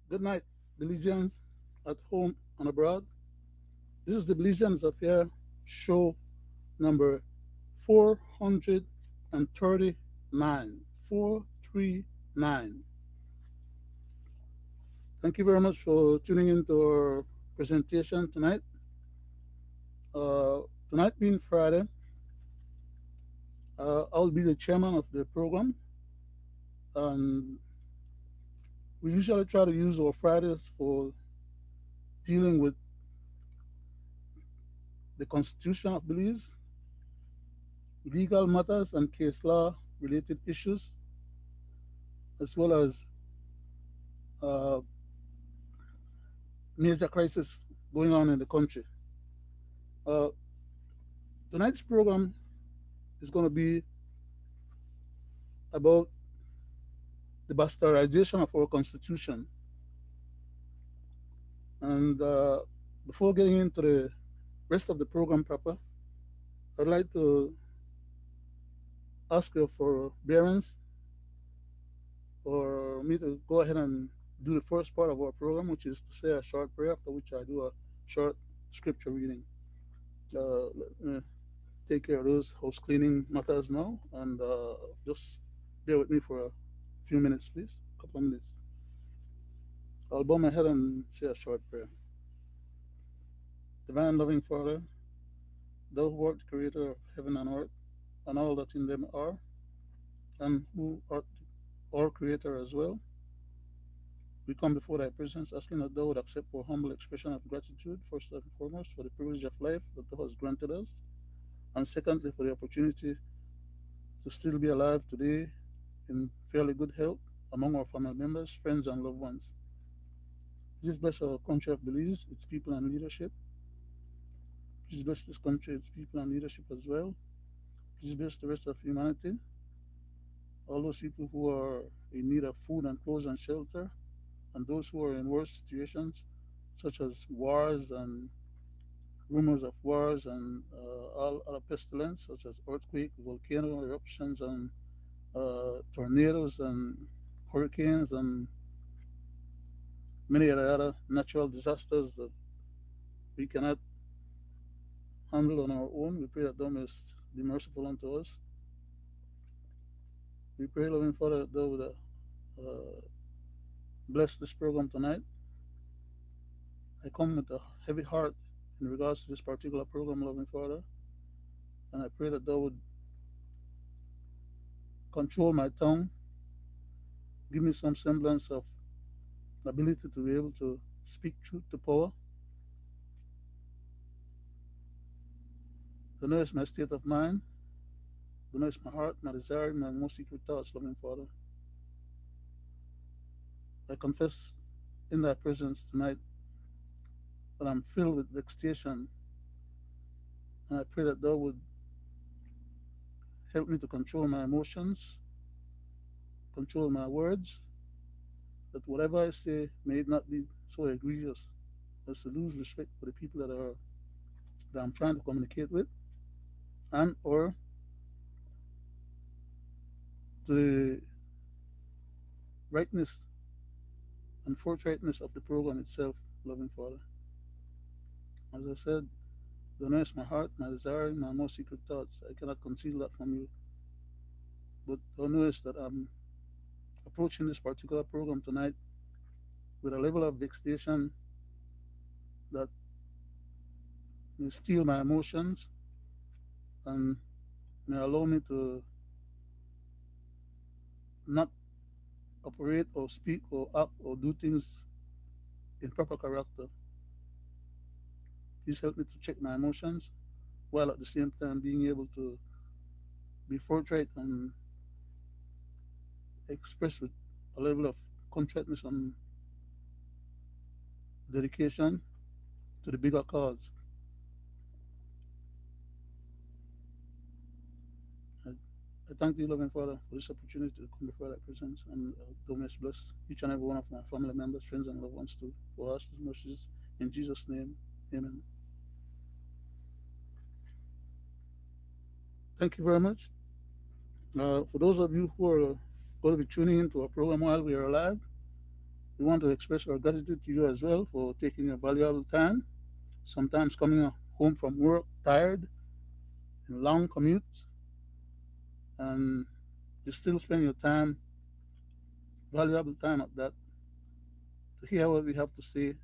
Good night, Belizeans at home and abroad. This is the Belizeans Affair show number 439. 439. Thank you very much for tuning into our presentation tonight. Uh, Tonight being Friday, I'll be the chairman of the program, and we usually try to use our Fridays for dealing with the Constitution of Belize, legal matters, and case law related issues, as well as uh, major crisis going on in the country. Uh, Tonight's program is going to be about the bastardization of our constitution. And before getting into the rest of the program proper, I'd like to ask you for bearance for me to go ahead and do the first part of our program, which is to say a short prayer, after which I do a short scripture reading. Let me take care of those house cleaning matters now, and just bear with me for a few minutes, please. A couple of minutes. I'll bow my head and say a short prayer. Divine loving Father, thou who art the creator of heaven and earth, and all that in them are, and who art our creator as well, we come before thy presence asking that thou would accept our humble expression of gratitude, first and foremost, for the privilege of life that thou hast granted us, and secondly, for the opportunity to still be alive today in fairly good health among our family members, friends, and loved ones. Please bless our country of Belize, its people and leadership. Please bless this country, its people and leadership as well. Please bless the rest of humanity, all those people who are in need of food and clothes and shelter, and those who are in worse situations, such as wars and rumors of wars and all other pestilence, such as earthquake, volcano eruptions, and tornadoes and hurricanes and many other natural disasters that we cannot handle on our own. We pray that thou mayest be merciful unto us. We pray, loving Father, that thou would bless this program tonight. I come with a heavy heart in regards to this particular program, loving Father, and I pray that thou would control my tongue, give me some semblance of ability to be able to speak truth to power. Thou knowest my state of mind, thou knowest my heart, my desire, my most secret thoughts, loving Father. I confess in thy presence tonight that I'm filled with vexation, and I pray that thou would help me to control my emotions, control my words, that whatever I say may it not be so egregious as to lose respect for the people that I'm trying to communicate with, and or the rightness and forthrightness of the program itself, loving Father. As I said, thou knowest my heart, my desire, my most secret thoughts. I cannot conceal that from you. But thou knowest that I'm approaching this particular program tonight with a level of vexation that may steal my emotions and may allow me to not operate or speak or act or do things in proper character. Please help me to check my emotions while at the same time being able to be forthright and express with a level of contriteness and dedication to the bigger cause. I, I thank you, loving Father, for this opportunity to come before thy presence, and thou mayest bless each and every one of my family members, friends, and loved ones too. For us, these mercies in Jesus' name, amen. Thank you very much. For those of you who are going to be tuning into our program while we are alive, We want to express our gratitude to you as well for taking your valuable time, sometimes coming home from work tired in long commutes, and you still spend your time, valuable time at that, to hear what we have to say,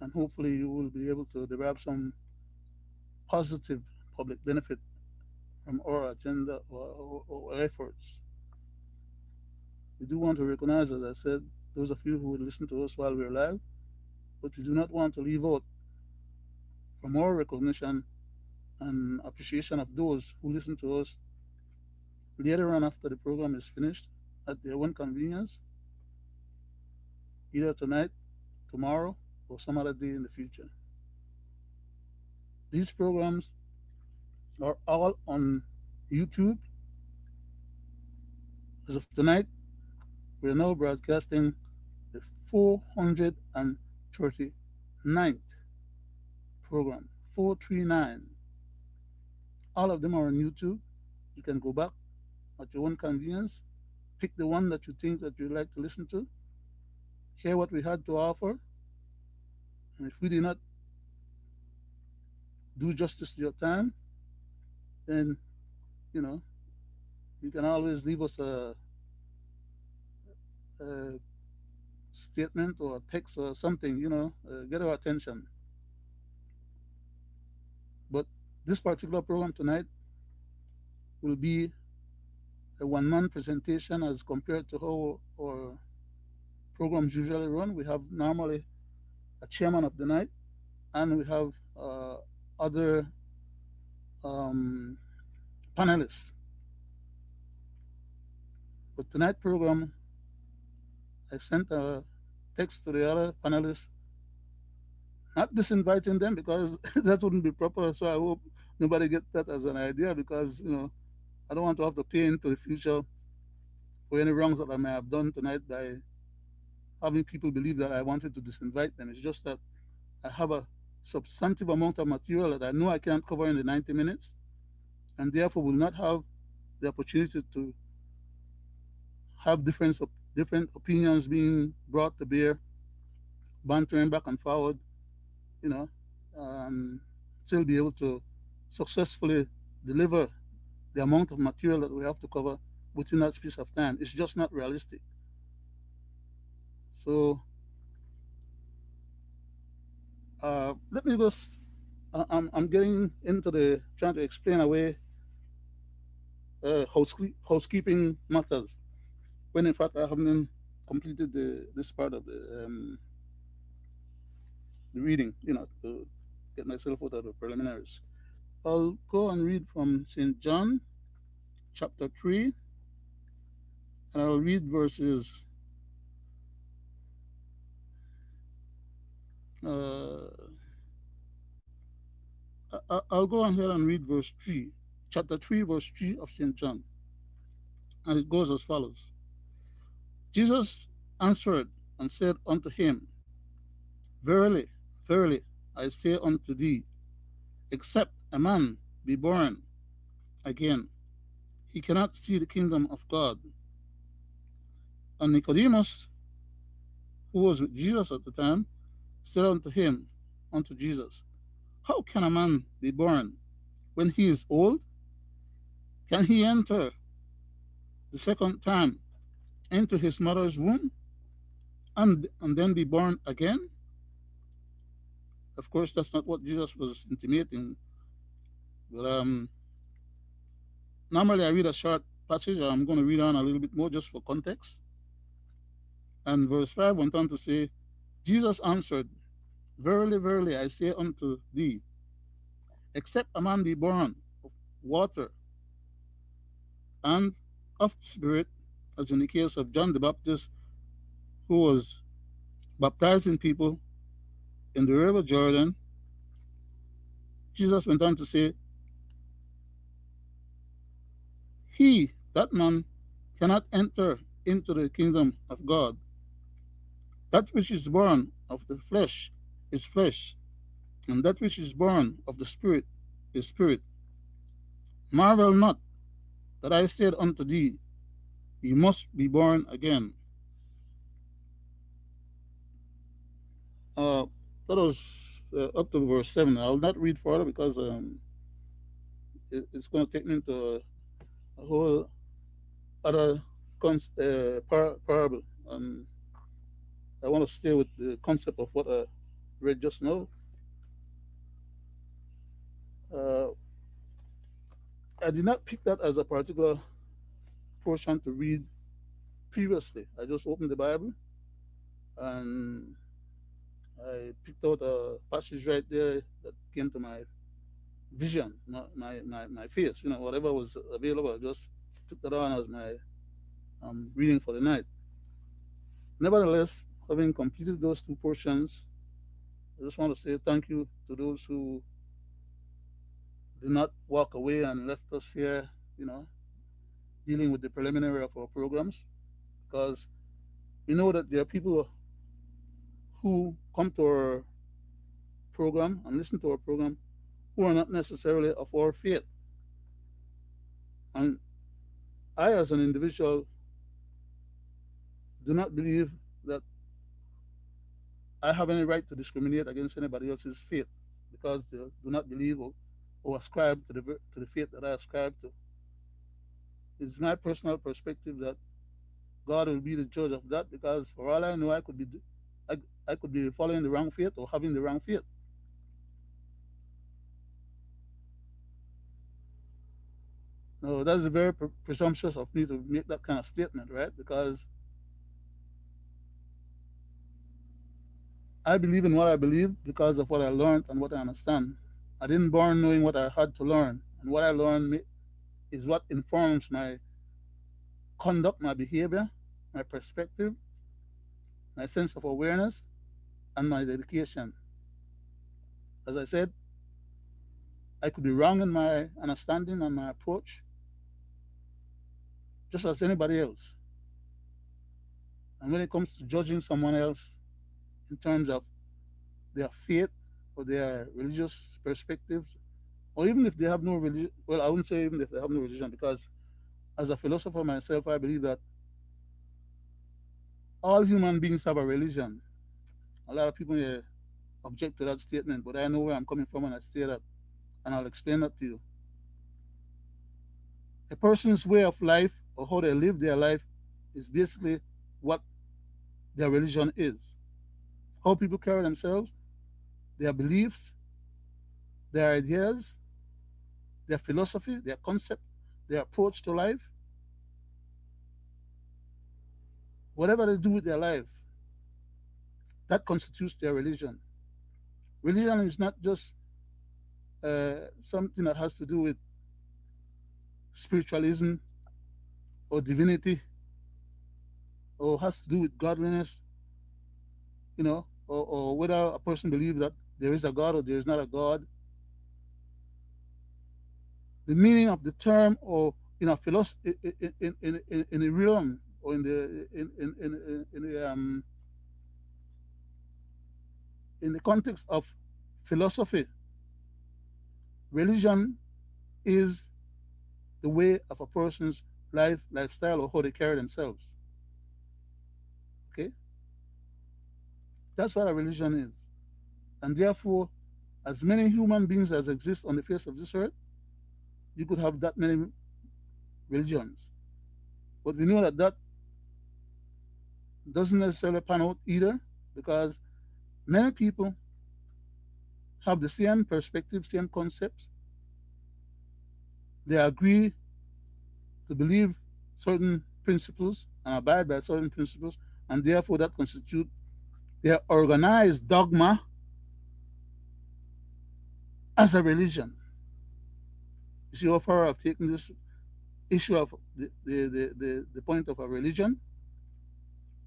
and hopefully you will be able to derive some positive public benefit from our agenda or efforts. We do want to recognize, as I said, those of you who would listen to us while we're live, but we do not want to leave out from our recognition and appreciation of those who listen to us later on after the program is finished at their own convenience, either tonight, tomorrow, or some other day in the future. These programs are all on YouTube. As of tonight, we're now broadcasting the 439th program. 439. All of them are on YouTube. You can go back at your own convenience, pick the one that you think that you'd like to listen to, hear what we had to offer, and if we did not do justice to your time, then you know you can always leave us a statement or a text or something, get our attention. But this particular program tonight will be a one-man presentation as compared to how our programs usually run. We have normally a chairman of the night, and we have other um, panelists. But tonight program, I sent a text to the other panelists, not disinviting them because that wouldn't be proper. So I hope nobody get that as an idea because I don't want to have to pay into the future for any wrongs that I may have done tonight by having people believe that I wanted to disinvite them. It's just that I have a substantive amount of material that I know I can't cover in the 90 minutes, and therefore will not have the opportunity to have different opinions being brought to bear, bantering back and forward, you know, um, still be able to successfully deliver the amount of material that we have to cover within that space of time. It's just not realistic. So let me just, I'm getting into the trying to explain away housekeeping matters when in fact I haven't completed this part of the reading, to get myself out of the preliminaries. I'll go and read from St. John chapter 3, and I'll read verses I'll go ahead and read verse 3, chapter 3, verse 3 of St. John, and it goes as follows. Jesus answered and said unto him, Verily, verily, I say unto thee, except a man be born again, he cannot see the kingdom of God. And Nicodemus, who was with Jesus at the time, said unto Jesus, How can a man be born when he is old? Can he enter the second time into his mother's womb and then be born again? Of course, that's not what Jesus was intimating. But normally I read a short passage. I'm going to read on a little bit more just for context. And verse 5 went on to say, Jesus answered, Verily, verily, I say unto thee, except a man be born of water and of spirit, as in the case of John the Baptist, who was baptizing people in the river Jordan, Jesus went on to say, that man, cannot enter into the kingdom of God. That which is born of the flesh is flesh, and that which is born of the spirit is spirit. Marvel not that I said unto thee, ye must be born again. Uh, that was up to verse 7. I'll not read further because it's going to take me into a whole other parable. And I want to stay with the concept of what I read just now. Uh, I did not pick that as a particular portion to read previously. I just opened the Bible and I picked out a passage right there that came to my vision, my face, whatever was available. I just took that on as my reading for the night. Nevertheless, having completed those two portions, I just want to say thank you to those who did not walk away and left us here, you know, dealing with the preliminary of our programs, because we know that there are people who come to our program and listen to our program who are not necessarily of our faith. And I, as an individual, do not believe that I have any right to discriminate against anybody else's faith because they do not believe or ascribe to the faith that I ascribe to. It's my personal perspective that God will be the judge of that because for all I know, I, I could be following the wrong faith or having the wrong faith. No, that's very presumptuous of me to make that kind of statement, right? Because I believe in what I believe because of what I learned and what I understand. I didn't born knowing what I had to learn, and what I learned is what informs my conduct, my behavior, my perspective, my sense of awareness, and my dedication. As I said, I could be wrong in my understanding and my approach, just as anybody else. And when it comes to judging someone else in terms of their faith or their religious perspectives, or even if they have no religion, well, I wouldn't say even if they have no religion, because as a philosopher myself, I believe that all human beings have a religion. A lot of people object to that statement, but I know where I'm coming from when I say that, and I'll explain that to you. A person's way of life or how they live their life is basically what their religion is. How people carry themselves, their beliefs, their ideas, their philosophy, their concept, their approach to life, whatever they do with their life, that constitutes their religion. Religion is not just something that has to do with spiritualism or divinity or has to do with godliness, or whether a person believes that there is a God or there is not a God. The meaning of the term or in a philosophy in the realm or in the context of philosophy, religion is the way of a person's lifestyle, or how they carry themselves. Okay, that's what a religion is, and therefore, as many human beings as exist on the face of this earth, you could have that many religions. But we know that that doesn't necessarily pan out either, because many people have the same perspective, same concepts. They agree to believe certain principles and abide by certain principles, and therefore that constitute their organized dogma as a religion. You see how far I've taken this issue of the point of a religion?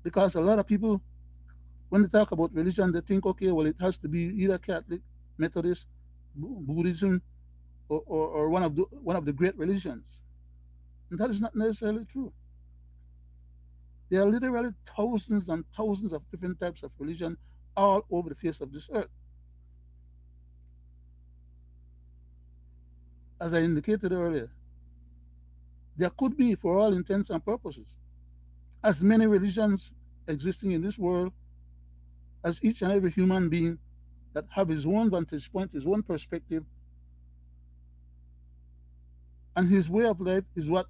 Because a lot of people, when they talk about religion, they think, okay, well, it has to be either Catholic, Methodist, Buddhism, or one of the great religions. And that is not necessarily true. There are literally thousands and thousands of different types of religion all over the face of this earth. As I indicated earlier, there could be, for all intents and purposes, as many religions existing in this world as each and every human being that have his own vantage point, his own perspective, and his way of life is what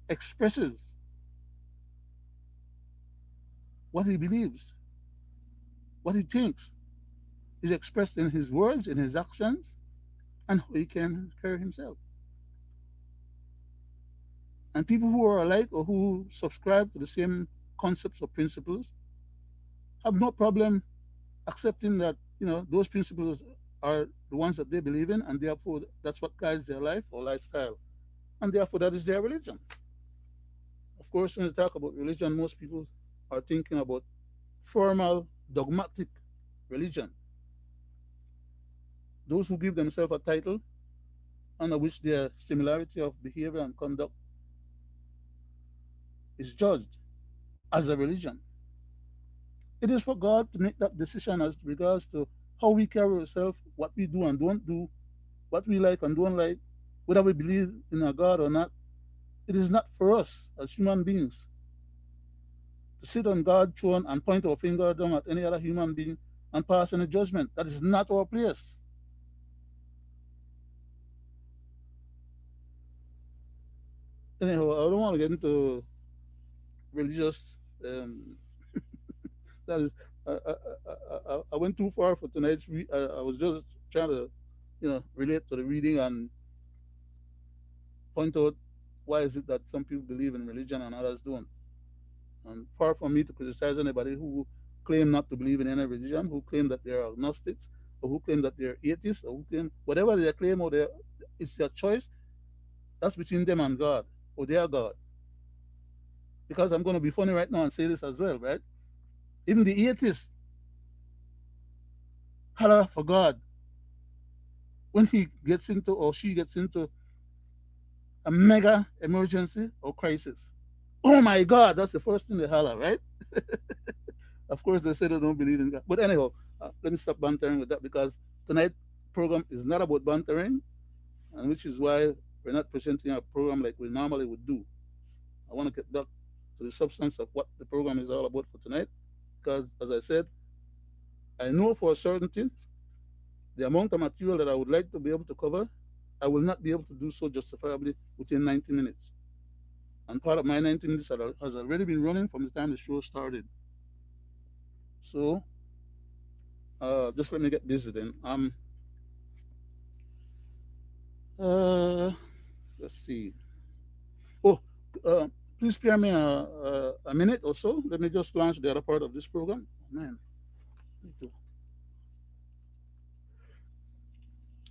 expresses what he believes, what he thinks is expressed in his words, in his actions, and how he can carry himself. And people who are alike or who subscribe to the same concepts or principles have no problem accepting that, those principles are the ones that they believe in, and therefore that's what guides their life or lifestyle, and therefore that is their religion. Of course, when you talk about religion, most people are thinking about formal, dogmatic religion. Those who give themselves a title under which their similarity of behavior and conduct is judged as a religion. It is for God to make that decision as regards to how we carry ourselves, what we do and don't do, what we like and don't like, whether we believe in a God or not. It is not for us as human beings to sit on God's throne and point our finger down at any other human being and pass any judgment. That is not our place. Anyhow, I don't want to get into religious. That is, I went too far for tonight's. I was just trying to, relate to the reading and point out why is it that some people believe in religion and others don't. And far from me to criticize anybody who claim not to believe in any religion, who claim that they're agnostics, or who claim that they're atheists, or who claim whatever they claim, or it's their choice. That's between them and God, or their God. Because I'm going to be funny right now and say this as well, right? Even the atheist holler for God when he gets into or she gets into a mega emergency or crisis. Oh my God, that's the first thing they holler, right? Of course, they say they don't believe in God. But anyhow, let me stop bantering with that because tonight's program is not about bantering, and which is why we're not presenting a program like we normally would do. I want to get back to the substance of what the program is all about for tonight, because as I said, I know for a certainty the amount of material that I would like to be able to cover, I will not be able to do so justifiably within 90 minutes. And part of my 90 minutes has already been running from the time the show started. So just let me get busy then. Uh, let's see. Oh, uh, please spare me a minute or so. Let me just launch the other part of this program. Oh, man,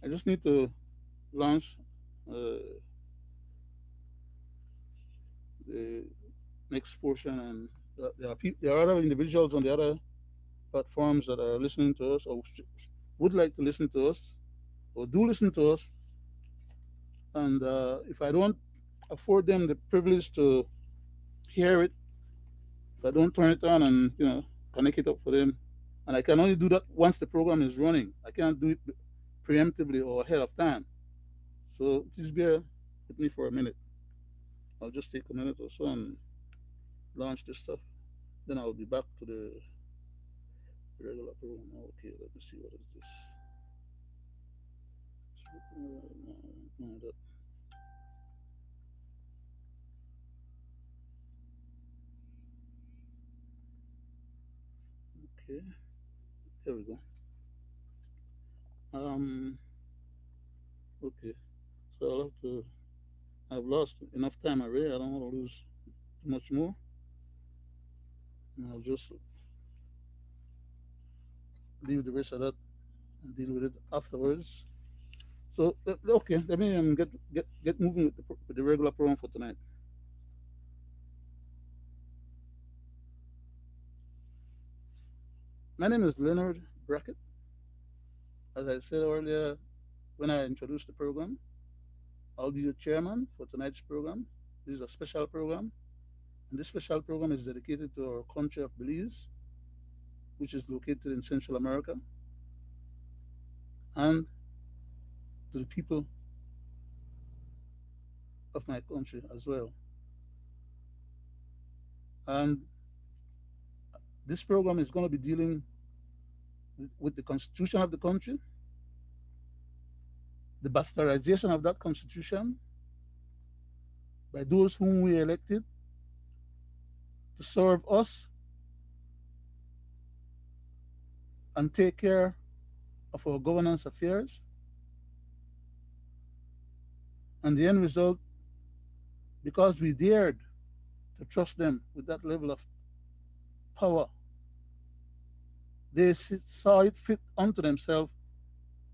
I just need to launch uh, the next portion, and there are other individuals on the other platforms that are listening to us or would like to listen to us or do listen to us. And if I don't afford them the privilege to hear it, if I don't turn it on and connect it up for them, and I can only do that once the program is running. I can't do it preemptively or ahead of time. So please bear with me for a minute. I'll just take a minute or so and launch this stuff. Then I'll be back to the regular program. Okay, let me see what is this. No, okay, here we go. Um, okay, so I'll have to. I've lost enough time already. I don't want to lose too much more. And I'll just leave the rest of that and deal with it afterwards. So okay, let me get moving with the regular program for tonight. My name is Leonard Brackett. As I said earlier, when I introduced the program, I'll be the chairman for tonight's program. This is a special program, and this special program is dedicated to our country of Belize, which is located in Central America, and to the people of my country as well. And This program is going to be dealing with the constitution of the country, the bastardization of that constitution by those whom we elected to serve us and take care of our governance affairs. And the end result, because we dared to trust them with that level of power, they saw it fit unto themselves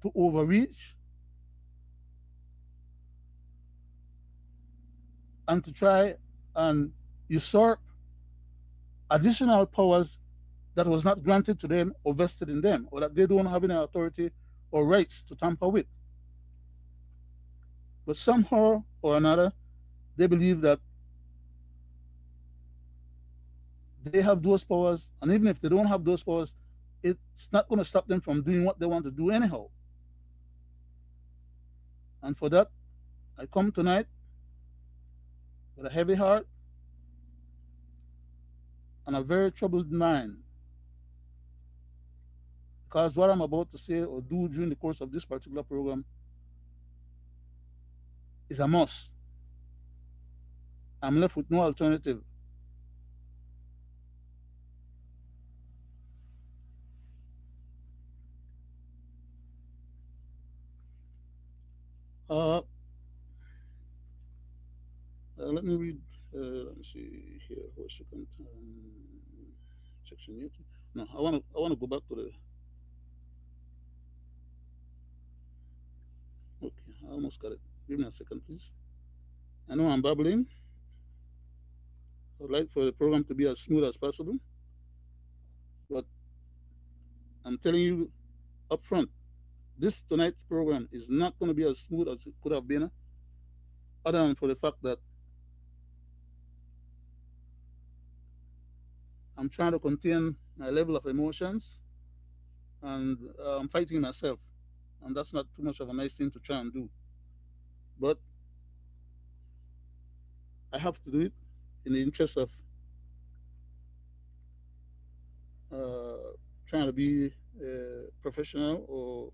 to overreach and to try and usurp additional powers that was not granted to them or vested in them, or that they don't have any authority or rights to tamper with. But somehow or another, they believe that they have those powers, and even if they don't have those powers, it's not going to stop them from doing what they want to do anyhow. And for that, I come tonight with a heavy heart and a very troubled mind, because what I'm about to say or do during the course of this particular program is a must. I'm left with no alternative. Uh, let me read. Let me see here for a second. Section 8. No, I want to go back to the. Okay, I almost got it. Give me a second, please. I know I'm babbling. I'd like for the program to be as smooth as possible, but I'm telling you up front, this tonight's program is not going to be as smooth as it could have been, other than for the fact that I'm trying to contain my level of emotions and I'm fighting myself. And that's not too much of a nice thing to try and do. But I have to do it in the interest of uh, trying to be professional or,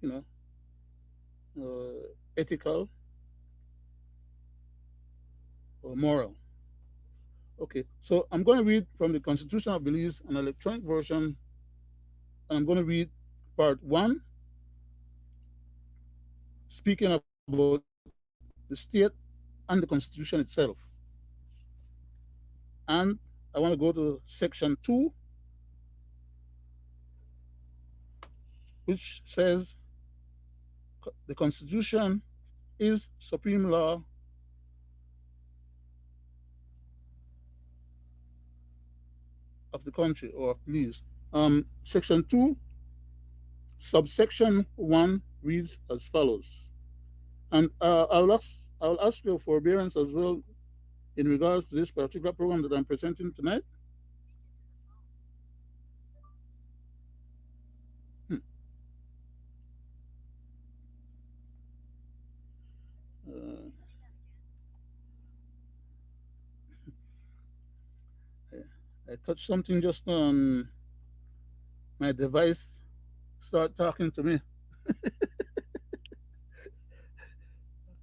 you know, ethical or moral. Okay, so I'm going to read from the Constitution of Belize, an electronic version, and I'm going to read part one, speaking about the state and the Constitution itself. And I want to go to section two, which says the Constitution is supreme law of the country or of Belize. Section 2, subsection 1 reads as follows. And I'll ask your forbearance as well in regards to this particular program that I'm presenting tonight. Hmm. Uh, I touched something just now and my device start talking to me.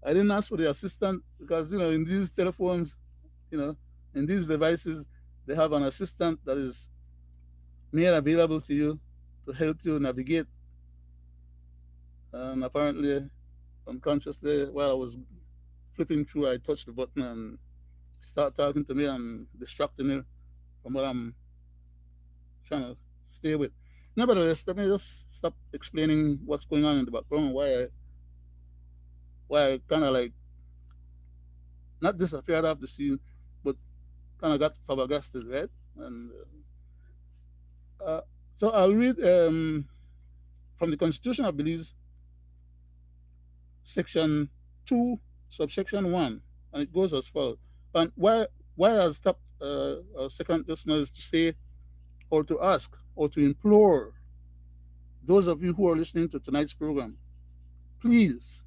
I didn't ask for the assistant because, in these telephones, you know, in these devices, they have an assistant that is made available to you to help you navigate. And apparently, unconsciously, while I was flipping through, I touched the button and start talking to me and distracting me from what I'm trying to stay with. Nevertheless, let me just stop explaining what's going on in the background and why I kind of like not disappeared off the scene, but kind of got flabbergasted, right? And uh, so I'll read from the Constitution of Belize, section 2, subsection 1, and it goes as follows. And why I stopped a second just now is to say or to ask or to implore those of you who are listening to tonight's program, please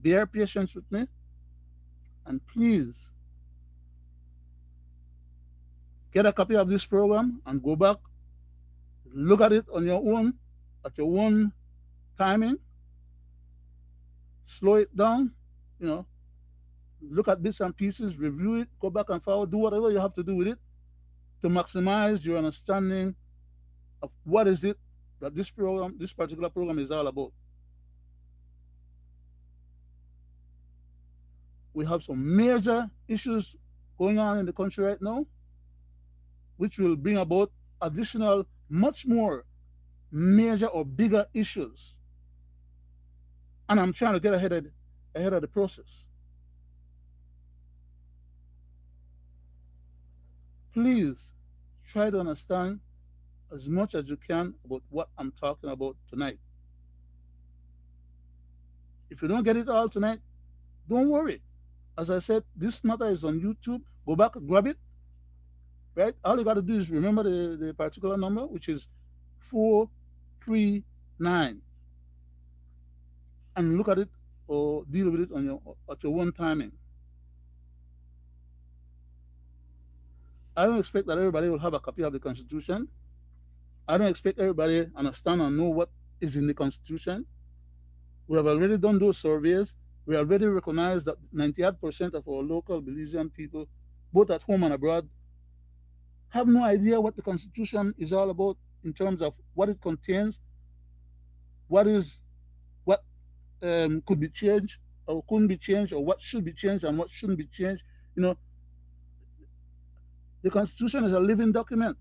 bear patience with me and please Get a copy of this program and go back, look at it on your own, at your own timing, slow it down, you know, look at bits and pieces, review it, go back and forward, do whatever you have to do with it to maximize your understanding of what is it that this particular program is all about. We have some major issues going on in the country right now, which will bring about additional, much more major or bigger issues. And I'm trying to get ahead of the process. Please try to understand as much as you can about what I'm talking about tonight. If you don't get it all tonight, don't worry. As I said, this matter is on YouTube. Go back, grab it, right? All you got to do is remember the particular number, which is 439, and look at it or deal with it at your own timing. I don't expect that everybody will have a copy of the Constitution. I don't expect everybody to understand and know what is in the Constitution. We have already done those surveys. We already recognize that 98% of our local Belizean people, both at home and abroad, have no idea what the Constitution is all about in terms of what it contains, what could be changed or couldn't be changed, or what should be changed and what shouldn't be changed. You know, the Constitution is a living document,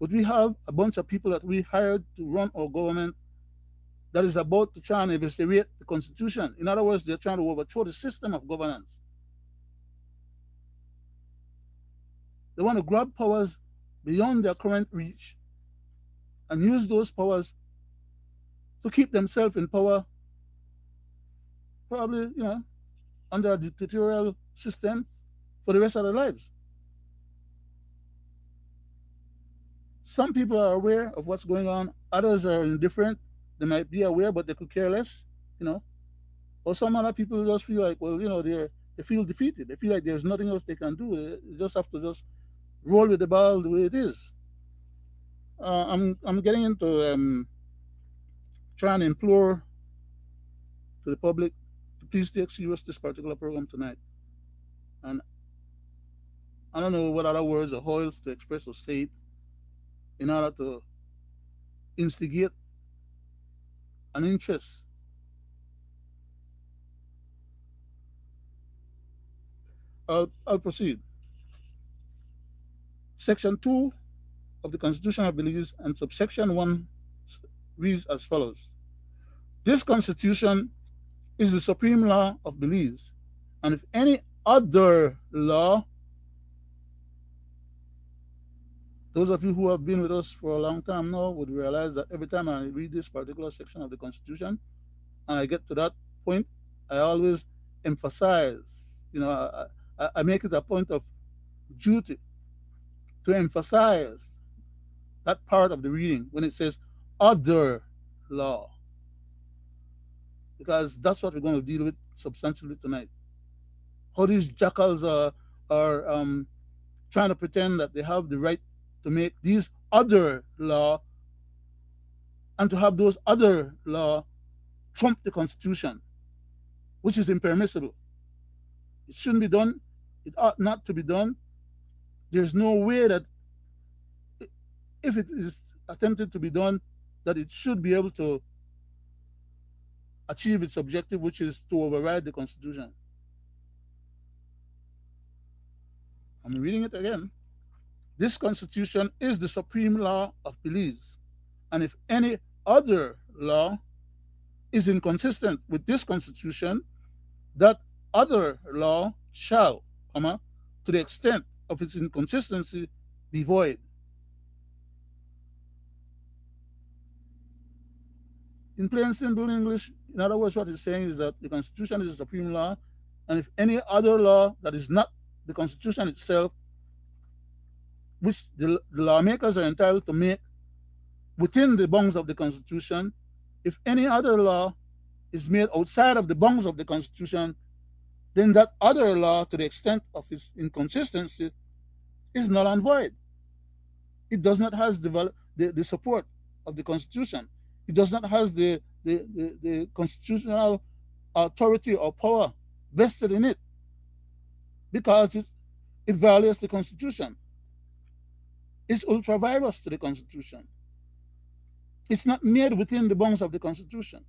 but we have a bunch of people that we hired to run our government that is about to try and eviscerate the Constitution. In other words, they're trying to overthrow the system of governance. They want to grab powers beyond their current reach and use those powers to keep themselves in power, probably, under a dictatorial system for the rest of their lives. Some people are aware of what's going on, others are indifferent. They might be aware, but they could care less, Or some other people just feel like, well, they feel defeated. They feel like there's nothing else they can do. They just have to just roll with the ball the way it is. I'm getting into trying to implore to the public to please take serious this particular program tonight. And I don't know what other words or how else to express or say it in order to instigate an interest. I'll proceed. Section 2 of the Constitution of Belize and subsection 1 reads as follows. This Constitution is the supreme law of Belize, and if any other law, those of you who have been with us for a long time now would realize that every time I read this particular section of the Constitution and I get to that point, I always emphasize, I make it a point of duty to emphasize that part of the reading when it says other law, because that's what we're going to deal with substantially tonight. How these jackals are trying to pretend that they have the right to make these other law and to have those other law trump the Constitution, which is impermissible. It shouldn't be done. It ought not to be done. There's no way that if it is attempted to be done, that it should be able to achieve its objective, which is to override the Constitution. I'm reading it again. This Constitution is the supreme law of Belize, and if any other law is inconsistent with this Constitution, that other law shall, to the extent of its inconsistency, be void. In plain simple English, in other words, what it's saying is that the Constitution is the supreme law, and if any other law that is not the Constitution itself, which the lawmakers are entitled to make within the bounds of the Constitution, if any other law is made outside of the bounds of the Constitution, then that other law, to the extent of its inconsistency, is null and void. It does not have the support of the Constitution. It does not have the constitutional authority or power vested in it because it violates the Constitution. It's ultra virus to the Constitution. It's not made within the bounds of the Constitution.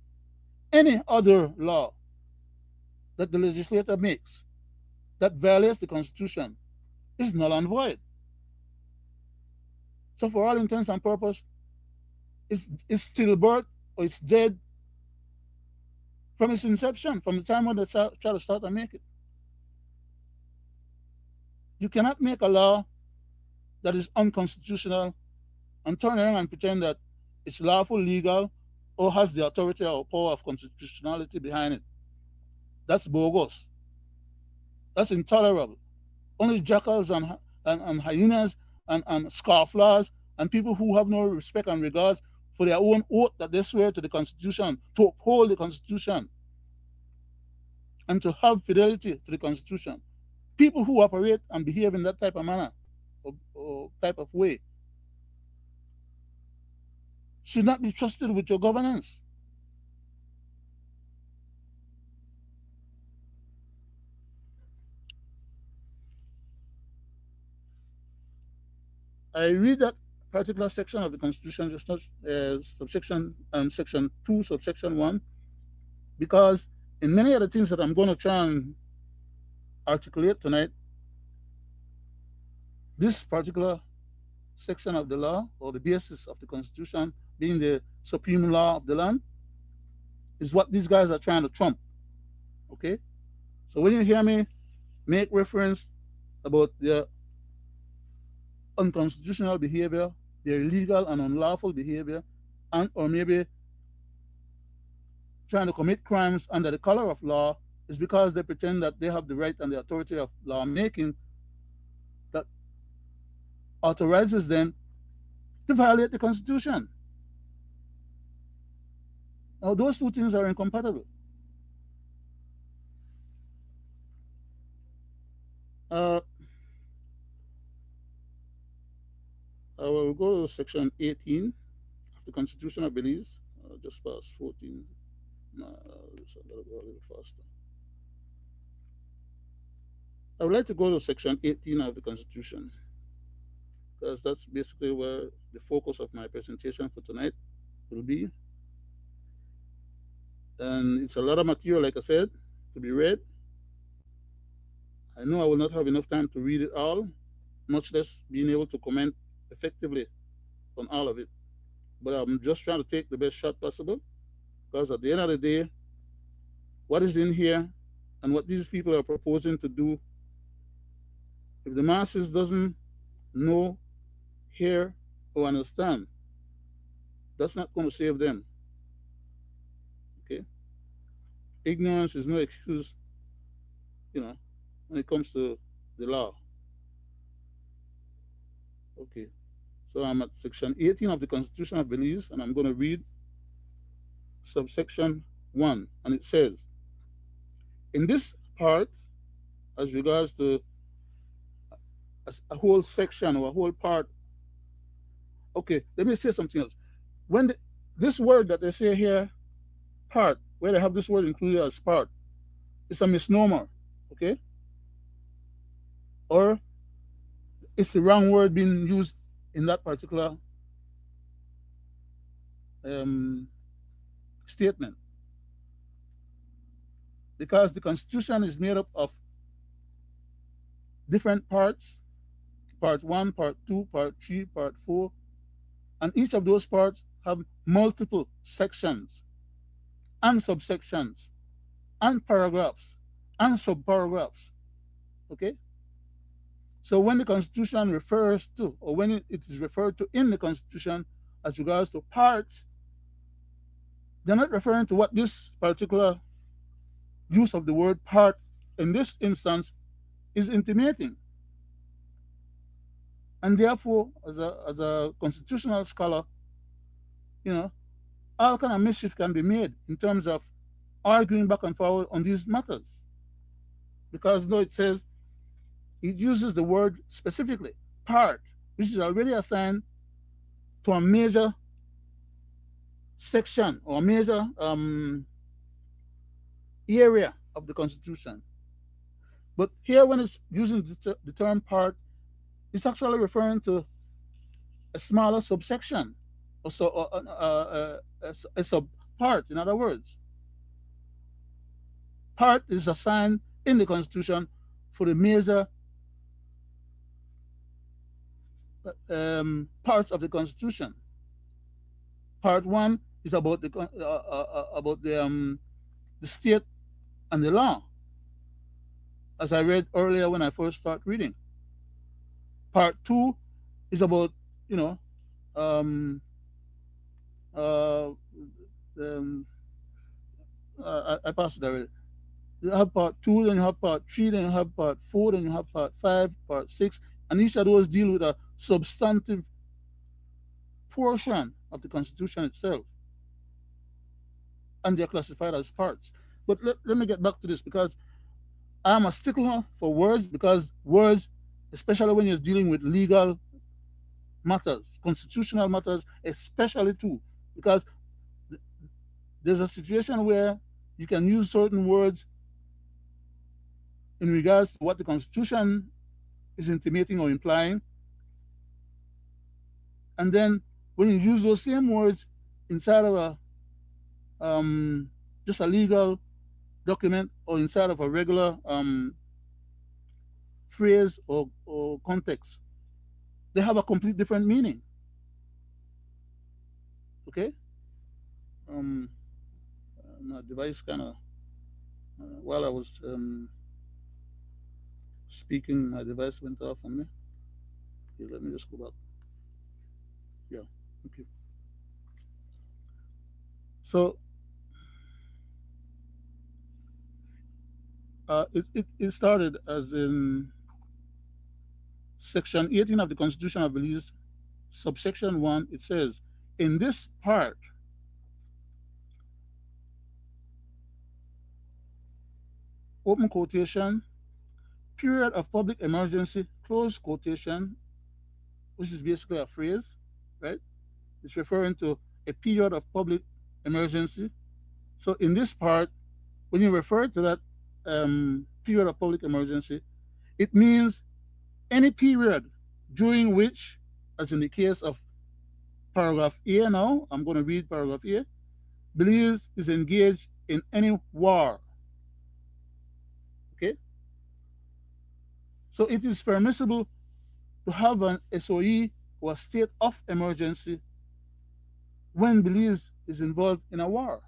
Any other law that the legislator makes that violates the Constitution is null and void. So, for all intents and purposes, it's stillbirth or it's dead from its inception, from the time when they try to start and make it. You cannot make a law that is unconstitutional and turn around and pretend that it's lawful, legal, or has the authority or power of constitutionality behind it. That's bogus. That's intolerable. Only jackals and hyenas and scofflaws and people who have no respect and regards for their own oath that they swear to the Constitution, to uphold the Constitution, and to have fidelity to the Constitution. People who operate and behave in that type of manner or type of way should not be trusted with your governance. I read that particular section of the Constitution, just not section 2, subsection 1, because in many of the things that I'm going to try and articulate tonight, this particular section of the law, or the basis of the Constitution, being the supreme law of the land, is what these guys are trying to trump. Okay? So when you hear me make reference about their unconstitutional behavior, their illegal and unlawful behavior, and or maybe trying to commit crimes under the color of law, is because they pretend that they have the right and the authority of lawmaking that authorizes them to violate the Constitution. Now, those two things are incompatible. I will go to section 18 of the Constitution of Belize, just past 14. No, so I'll go a little faster. I would like to go to section 18 of the Constitution, because that's basically where the focus of my presentation for tonight will be. And it's a lot of material, like I said, to be read. I know I will not have enough time to read it all, much less being able to comment effectively on all of it. But I'm just trying to take the best shot possible, because at the end of the day, what is in here and what these people are proposing to do, if the masses doesn't know, hear, or understand, that's not going to save them. Okay? Ignorance is no excuse, when it comes to the law. Okay. So I'm at section 18 of the Constitution of Belize, and I'm going to read subsection 1. And it says, in this part, as regards to a whole section or a whole part, okay, let me say something else. When this word that they say here, part, where they have this word included as part, it's a misnomer, okay? Or it's the wrong word being used in that particular statement. Because the Constitution is made up of different parts, part 1, part 2, part 3, part 4, and each of those parts have multiple sections and subsections and paragraphs and subparagraphs. Okay? So when the Constitution refers to, or when it is referred to in the Constitution as regards to parts, they're not referring to what this particular use of the word part in this instance is intimating. And therefore, as a constitutional scholar, all kind of mischief can be made in terms of arguing back and forward on these matters. Because though it says, it uses the word specifically. part which is already assigned to a major section or major area of the Constitution. But here, when it's using the term part, it's actually referring to a smaller subsection, or so a sub part. In other words, part is assigned in the Constitution for the major parts of the Constitution. Part one is about the state and the law, as I read earlier when I first started reading. Part two is about, you know, um, uh, um, I passed it already. You have part two, then you have part three, then you have part four, then you have part five, part six, and each of those deal with a substantive portion of the Constitution itself, and they're classified as parts. But let me get back to this, because I'm a stickler for words, because words, especially when you're dealing with legal matters, constitutional matters, especially too, because there's a situation where you can use certain words in regards to what the Constitution is intimating or implying, and then when you use those same words inside of a just a legal document or inside of a regular phrase or context, they have a complete different meaning. Okay. My device kind of while I was speaking, my device went off on me. Okay, let me just go back. Yeah. Okay. So it started as in Section 18 of the Constitution of Belize, subsection 1. It says, in this part, open quotation, period of public emergency, close quotation, which is basically a phrase, right? It's referring to a period of public emergency. So in this part, when you refer to that period of public emergency, it means any period during which, as in the case of paragraph A now, I'm going to read paragraph A, Belize is engaged in any war. Okay? So it is permissible to have an SOE or a state of emergency when Belize is involved in a war.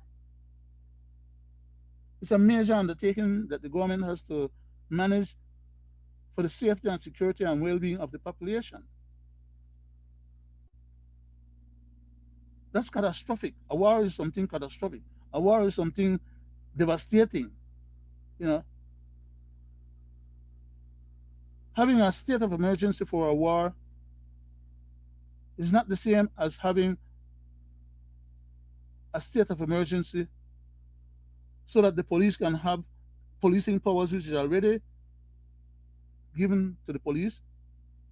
It's a major undertaking that the government has to manage for the safety and security and well-being of the population. That's catastrophic. A war is something catastrophic. A war is something devastating. You know, having a state of emergency for a war is not the same as having a state of emergency so that the police can have policing powers, which is already given to the police,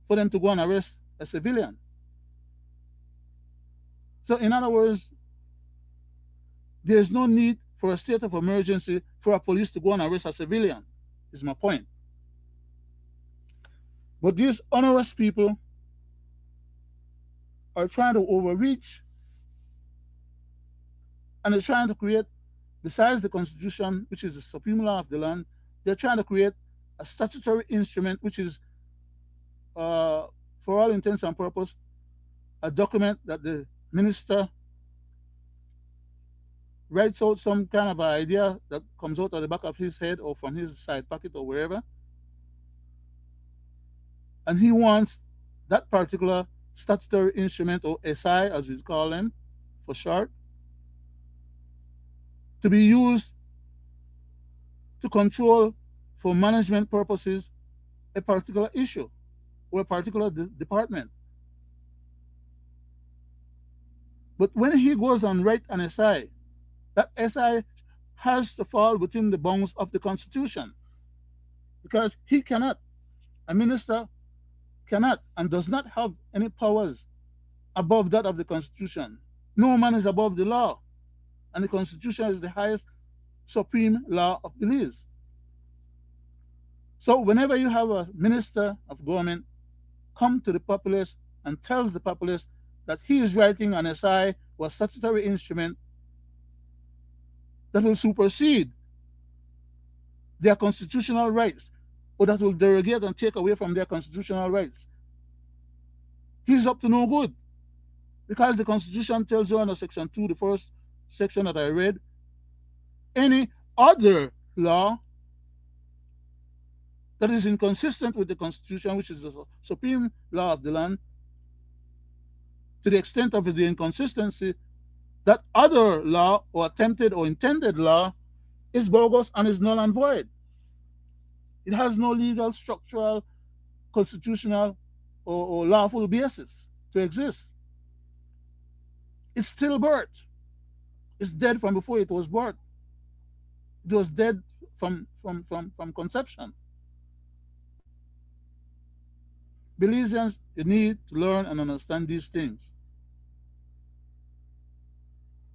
for them to go and arrest a civilian. So in other words, there's no need for a state of emergency for a police to go and arrest a civilian, is my point. But these onerous people are trying to overreach, and they're trying to create, besides the Constitution, which is the supreme law of the land, they're trying to create a statutory instrument, which is, for all intents and purposes, a document that the minister writes out some kind of idea that comes out of the back of his head or from his side pocket or wherever. And he wants that particular statutory instrument, or SI as we call them for short, to be used to control, for management purposes, a particular issue or a particular department. But when he goes and write an SI, that SI has to fall within the bounds of the Constitution, because he cannot, a minister cannot and does not have any powers above that of the Constitution. No man is above the law, and the Constitution is the highest supreme law of Belize. So whenever you have a minister of government come to the populace and tells the populace that he is writing an SI or a statutory instrument that will supersede their constitutional rights or that will derogate and take away from their constitutional rights, he's up to no good. Because the Constitution tells you under Section 2, the first section that I read, any other law that is inconsistent with the Constitution, which is the supreme law of the land, to the extent of the inconsistency, that other law or attempted or intended law is bogus and is null and void. It has no legal, structural, constitutional, or lawful basis to exist. It's stillbirth. It's dead from before it was born. It was dead from conception. Belizeans, you need to learn and understand these things.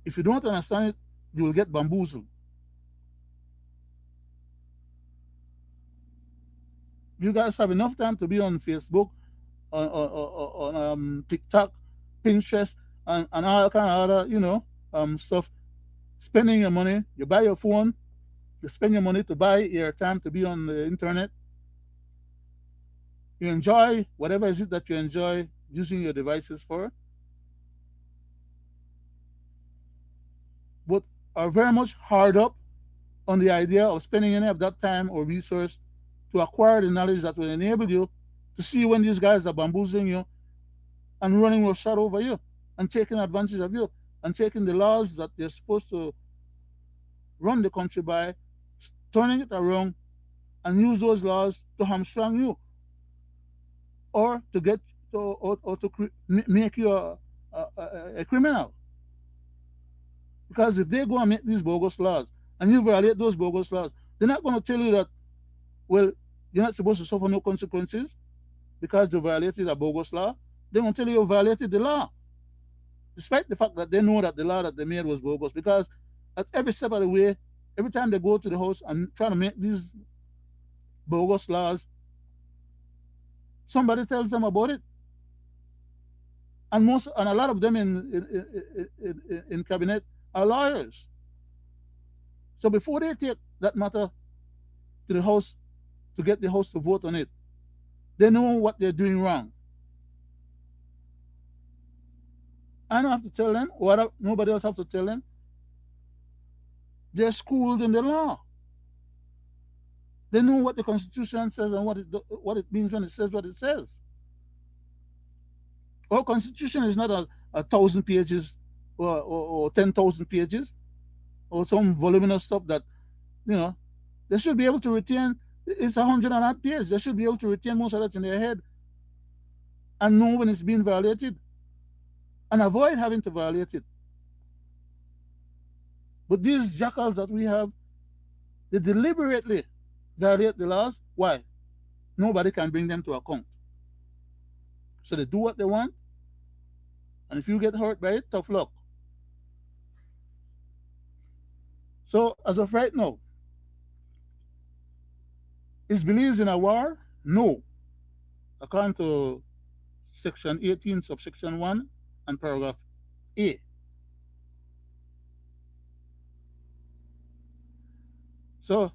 If you don't understand it, you will get bamboozled. You guys have enough time to be on Facebook, on TikTok, Pinterest, and all kind of other, stuff. Spending your money. You buy your phone. You spend your money to buy your time to be on the internet. You enjoy whatever is it that you enjoy using your devices for, but are very much hard up on the idea of spending any of that time or resource to acquire the knowledge that will enable you to see when these guys are bamboozling you and running roughshod over you and taking advantage of you and taking the laws that they're supposed to run the country by, turning it around and use those laws to hamstring you or to get make you a criminal. Because if they go and make these bogus laws and you violate those bogus laws, they're not going to tell you that, well, you're not supposed to suffer no consequences because you violated a bogus law. They won't tell you violated the law, despite the fact that they know that the law that they made was bogus. Because at every step of the way, every time they go to the house and try to make these bogus laws, somebody tells them about it. And a lot of them in cabinet are lawyers. So before they take that matter to the house to get the house to vote on it, they know what they're doing wrong. I don't have to tell them, or nobody else have to tell them. They're schooled in the law. They know what the Constitution says and what it means when it says what it says. Our Constitution is not a 1,000 pages or 10,000 pages or some voluminous stuff that, they should be able to retain. It's 100 and odd pages. They should be able to retain most of that in their head and know when it's being violated and avoid having to violate it. But these jackals that we have, they deliberately violate the laws. Why? Nobody can bring them to account. So they do what they want, and if you get hurt by it, tough luck. So as of right now, is Belize in a war? No. According to Section 18, subsection 1 and paragraph A. So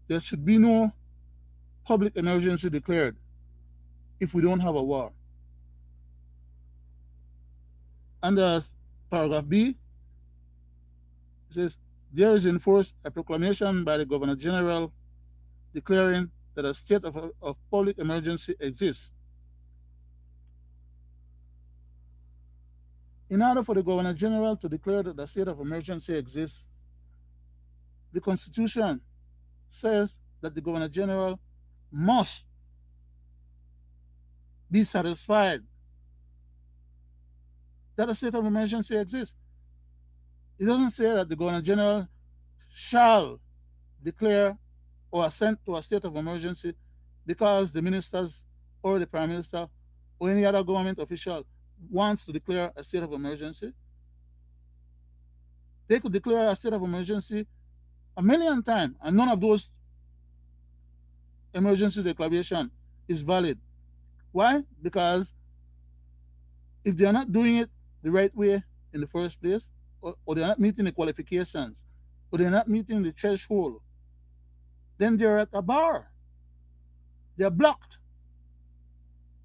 there should be no public emergency declared if we don't have a war. Under paragraph B, it says, there is in force a proclamation by the Governor General declaring that a state of public emergency exists. In order for the Governor General to declare that a state of emergency exists, the Constitution says that the Governor General must be satisfied that a state of emergency exists. It doesn't say that the Governor General shall declare or assent to a state of emergency because the ministers or the Prime Minister or any other government official wants to declare a state of emergency, they could declare a state of emergency a million times, and none of those emergency declaration is valid. Why? Because if they are not doing it the right way in the first place, or they're not meeting the qualifications, or they're not meeting the threshold, then they're at a bar. They're blocked.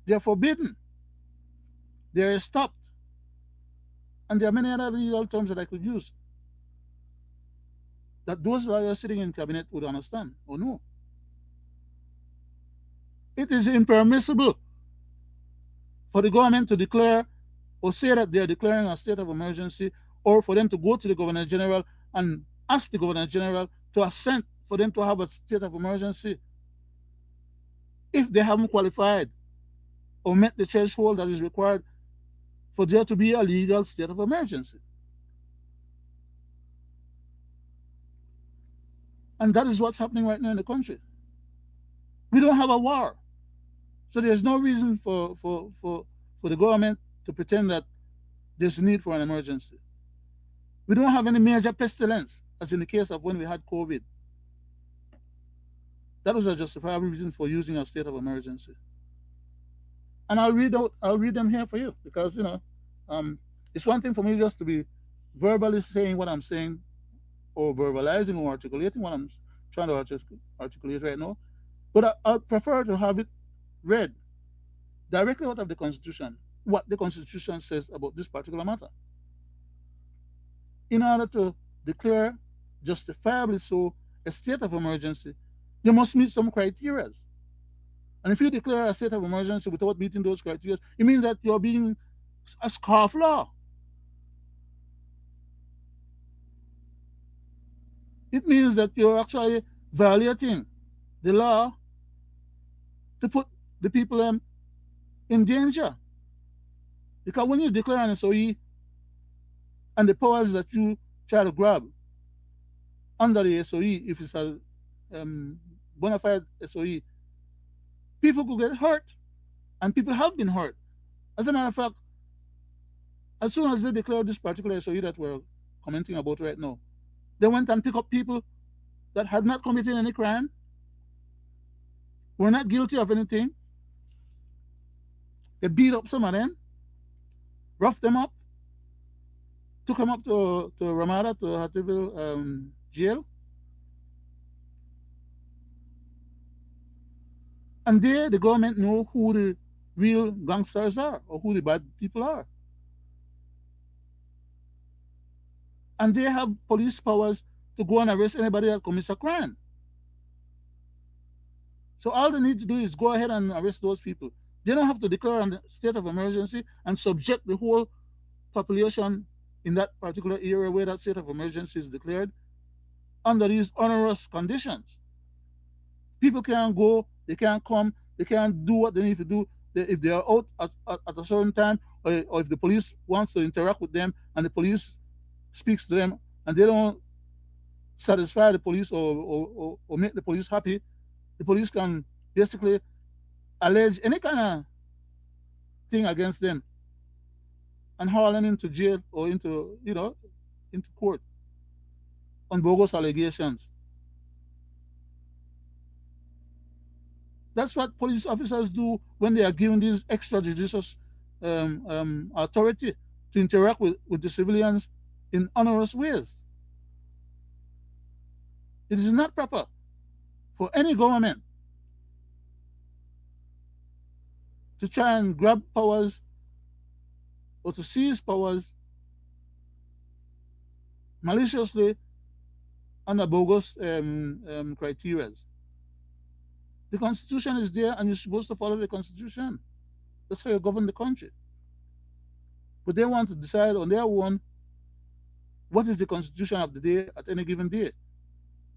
They're forbidden. They're stopped. And there are many other legal terms that I could use that those lawyers sitting in cabinet would understand or know. It is impermissible for the government to declare or say that they are declaring a state of emergency, or for them to go to the Governor General and ask the Governor General to assent for them to have a state of emergency if they haven't qualified or met the threshold that is required for there to be a legal state of emergency. And that is what's happening right now in the country. We don't have a war. So there's no reason for the government to pretend that there's a need for an emergency. We don't have any major pestilence, as in the case of when we had COVID. That was a justifiable reason for using a state of emergency. And I'll read them here for you, because it's one thing for me just to be verbally saying what I'm saying, or verbalizing or articulating what I'm trying to articulate right now. But I prefer to have it read directly out of the Constitution, what the Constitution says about this particular matter. In order to declare justifiably so a state of emergency, you must meet some criteria. And if you declare a state of emergency without meeting those criteria, it means that you're being a scofflaw. It means that you're actually violating the law to put the people in danger. Because when you declare an SOE and the powers that you try to grab under the SOE, if it's a bona fide SOE, people could get hurt, and people have been hurt. As a matter of fact, as soon as they declared this particular SOE that we're commenting about right now, they went and picked up people that had not committed any crime, were not guilty of anything. They beat up some of them, roughed them up, took them up to Ramada, to Hattieville jail. And there, the government know who the real gangsters are, or who the bad people are. And they have police powers to go and arrest anybody that commits a crime. So all they need to do is go ahead and arrest those people. They don't have to declare a state of emergency and subject the whole population in that particular area where that state of emergency is declared under these onerous conditions. People can't go, they can't come, they can't do what they need to do. If they are out at a certain time, or if the police wants to interact with them and the police speaks to them and they don't satisfy the police, or make the police happy, the police can basically allege any kind of thing against them and haul them into jail or into court on bogus allegations. That's what police officers do when they are given these extrajudicial authority to interact with the civilians in onerous ways. It is not proper for any government to try and grab powers or to seize powers maliciously under bogus criteria. The Constitution is there, and you're supposed to follow the Constitution. That's how you govern the country. But they want to decide on their own what is the Constitution of the day at any given day.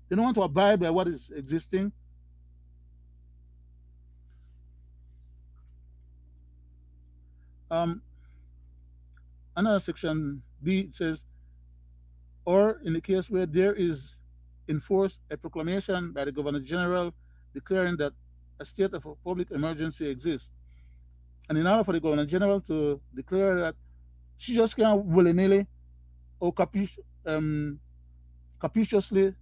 They don't want to abide by what is existing. Another section B says, or in the case where there is enforced a proclamation by the Governor General declaring that a state of public emergency exists, And in order for the governor general to declare that, she just can't willy nilly or capriciously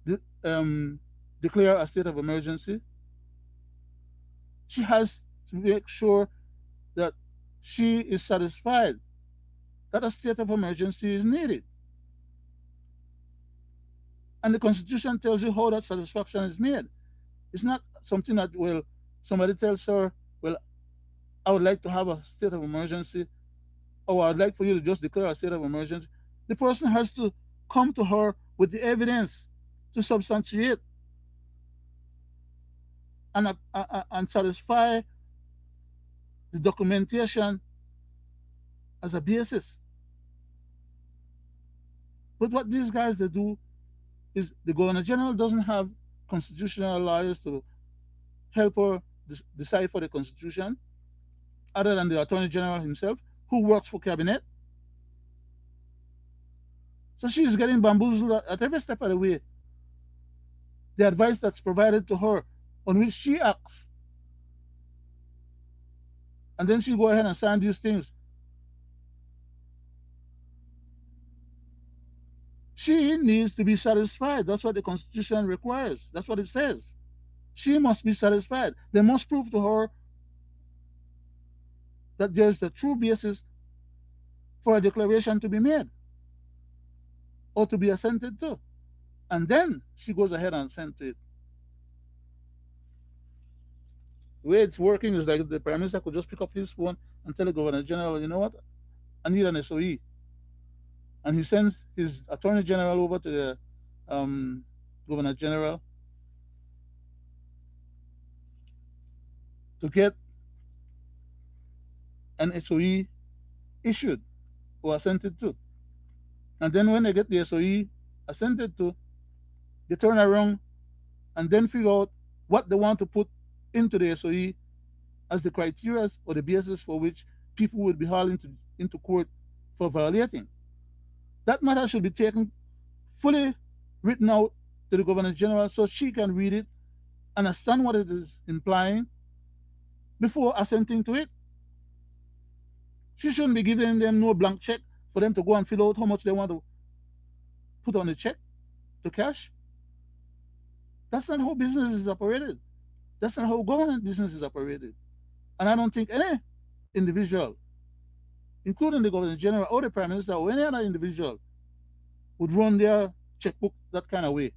de- um, declare a state of emergency. She has to make sure that she is satisfied that a state of emergency is needed. And the Constitution tells you how that satisfaction is made. It's not something that, well, somebody tells her, well, I would like to have a state of emergency, or I'd like for you to just declare a state of emergency. The person has to come to her with the evidence to substantiate and satisfy the documentation as a basis. But what these guys they do is the governor general doesn't have constitutional lawyers to help her decipher the constitution, other than the attorney general himself, who works for cabinet. So she's getting bamboozled at every step of the way. The advice that's provided to her, on which she acts, and then she go ahead and sign these things. She needs to be satisfied. That's what the Constitution requires. That's what it says. She must be satisfied. They must prove to her that there's a true basis for a declaration to be made or to be assented to. And then she goes ahead and assent to it. The way it's working is like the Prime Minister could just pick up his phone and tell the Governor General, you know what, I need an SOE. And he sends his Attorney General over to the Governor General to get an SOE issued or assented to. And then when they get the SOE assented to, they turn around and then figure out what they want to put into the SOE as the criteria or the basis for which people would be hauled into court for violating. That matter should be taken fully written out to the Governor General so she can read it, understand what it is implying before assenting to it. She shouldn't be giving them no blank check for them to go and fill out how much they want to put on the check to cash. That's not how business is operated. That's not how government business is operated. And I don't think any individual, including the Governor General or the Prime Minister or any other individual, would run their checkbook that kind of way.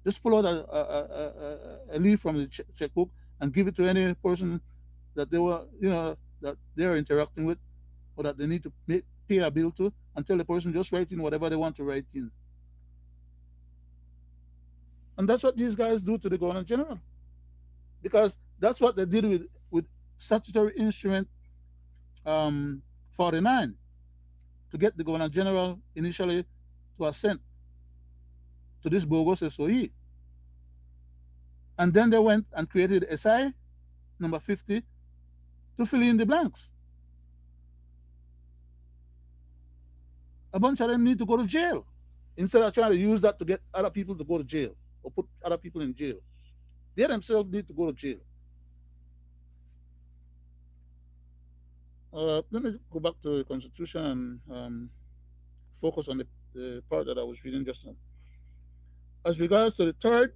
Just pull out a leaf from the checkbook and give it to any person that they were, that they're interacting with, or that they need to pay a bill to, and tell the person just write in whatever they want to write in. And that's what these guys do to the Governor General, because that's what they did with statutory instrument 49 to get the Governor General initially to assent to this bogus SOE. And then they went and created SI number 50 to fill in the blanks. A bunch of them need to go to jail instead of trying to use that to get other people to go to jail or put other people in jail. They themselves need to go to jail. Let me go back to the Constitution and focus on the part that I was reading just now. As regards to the third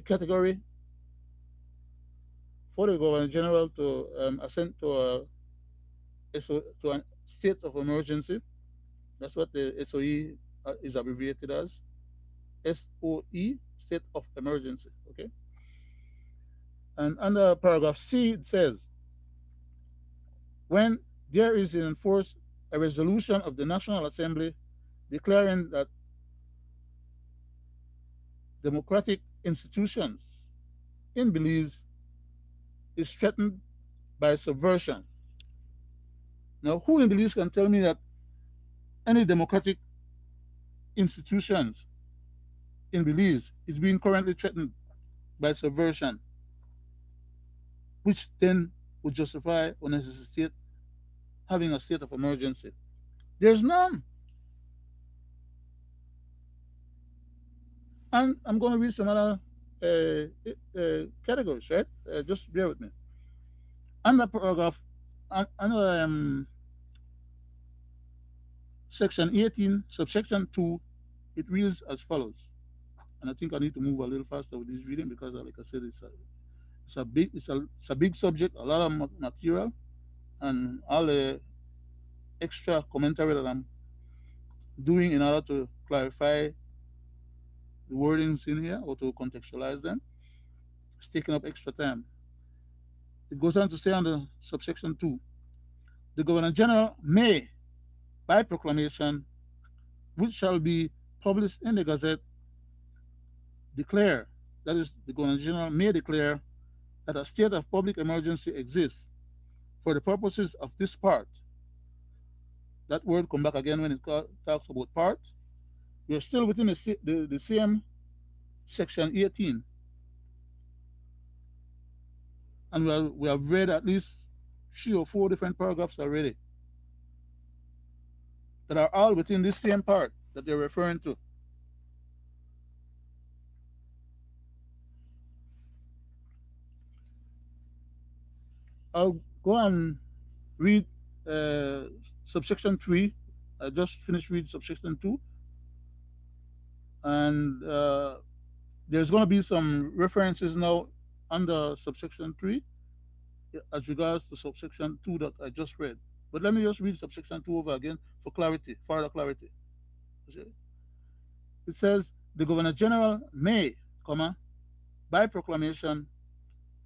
category for the Governor General to assent to a state of emergency, that's what the SOE is abbreviated as. SOE, state of emergency. Okay. And under paragraph C, it says, when there is in force a resolution of the National Assembly declaring that democratic institutions in Belize is threatened by subversion. Now, who in Belize can tell me that any democratic institutions in Belize is being currently threatened by subversion, which then would justify or necessitate having a state of emergency? There's none. And I'm going to read some other categories, right? Just bear with me. Under paragraph, under section 18, subsection 2, it reads as follows. And I think I need to move a little faster with this reading because, like I said, it's a big subject, a lot of material, and all the extra commentary that I'm doing in order to clarify the wordings in here or to contextualize them. It's taking up extra time. It goes on to say under subsection 2, the Governor General may, by proclamation, which shall be published in the Gazette, declare, that is, the Governor General may declare that a state of public emergency exists for the purposes of this part. That word come back again when it talks about part. We're still within the same section 18. And we have read at least 3 or 4 different paragraphs already that are all within this same part that they're referring to. I'll go and read subsection 3. I just finished reading subsection 2. And there's going to be some references now under subsection 3 as regards to subsection 2 that I just read. But let me just read subsection 2 over again for clarity, further clarity. It says, the Governor General may, comma, by proclamation,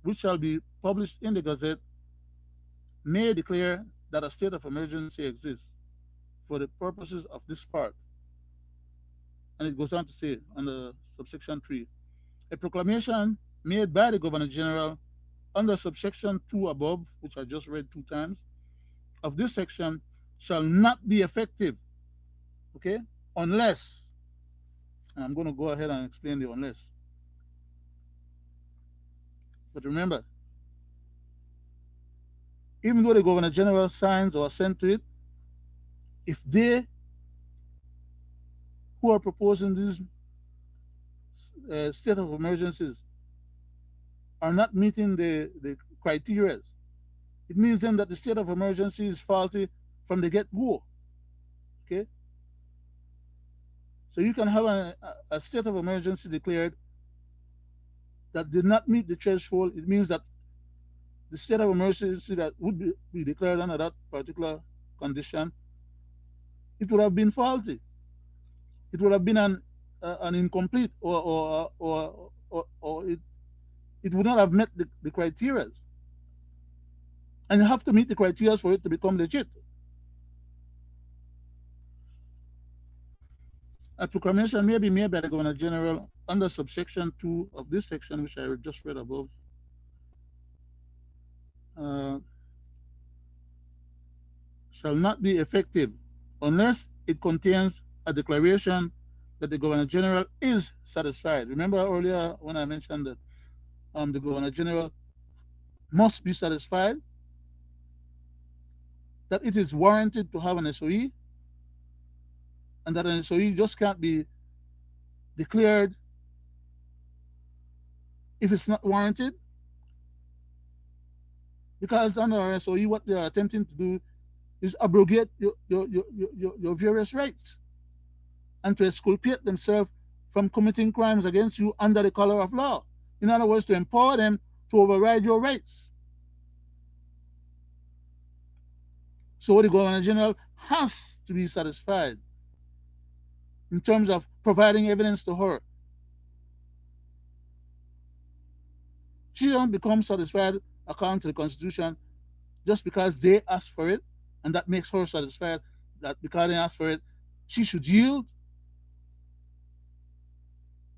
which shall be published in the Gazette, may declare that a state of emergency exists for the purposes of this part. And it goes on to say under subsection 3, a proclamation made by the Governor General under subsection 2 above, which I just read 2 times, of this section shall not be effective, okay, unless, and I'm going to go ahead and explain the unless. But remember, even though the Governor General signs or assent to it, if they who are proposing these state of emergencies are not meeting the criteria, it means then that the state of emergency is faulty from the get-go. Okay? So you can have a state of emergency declared that did not meet the threshold. It means that the state of emergency that would be declared under that particular condition, it would have been faulty. It would have been an incomplete, or it would not have met the criteria. And you have to meet the criteria for it to become legit. A proclamation may be made by the Governor General under subsection 2 of this section, which I just read above. Shall not be effective unless it contains a declaration that the Governor General is satisfied. Remember earlier when I mentioned that the Governor General must be satisfied that it is warranted to have an SOE, and that an SOE just can't be declared if it's not warranted. Because under SOE, what they are attempting to do is abrogate your various rights and to exculpate themselves from committing crimes against you under the color of law. In other words, to empower them to override your rights. So the Governor General has to be satisfied in terms of providing evidence to her. She don't become satisfied according to the Constitution just because they asked for it, and that makes her satisfied that because they asked for it, she should yield.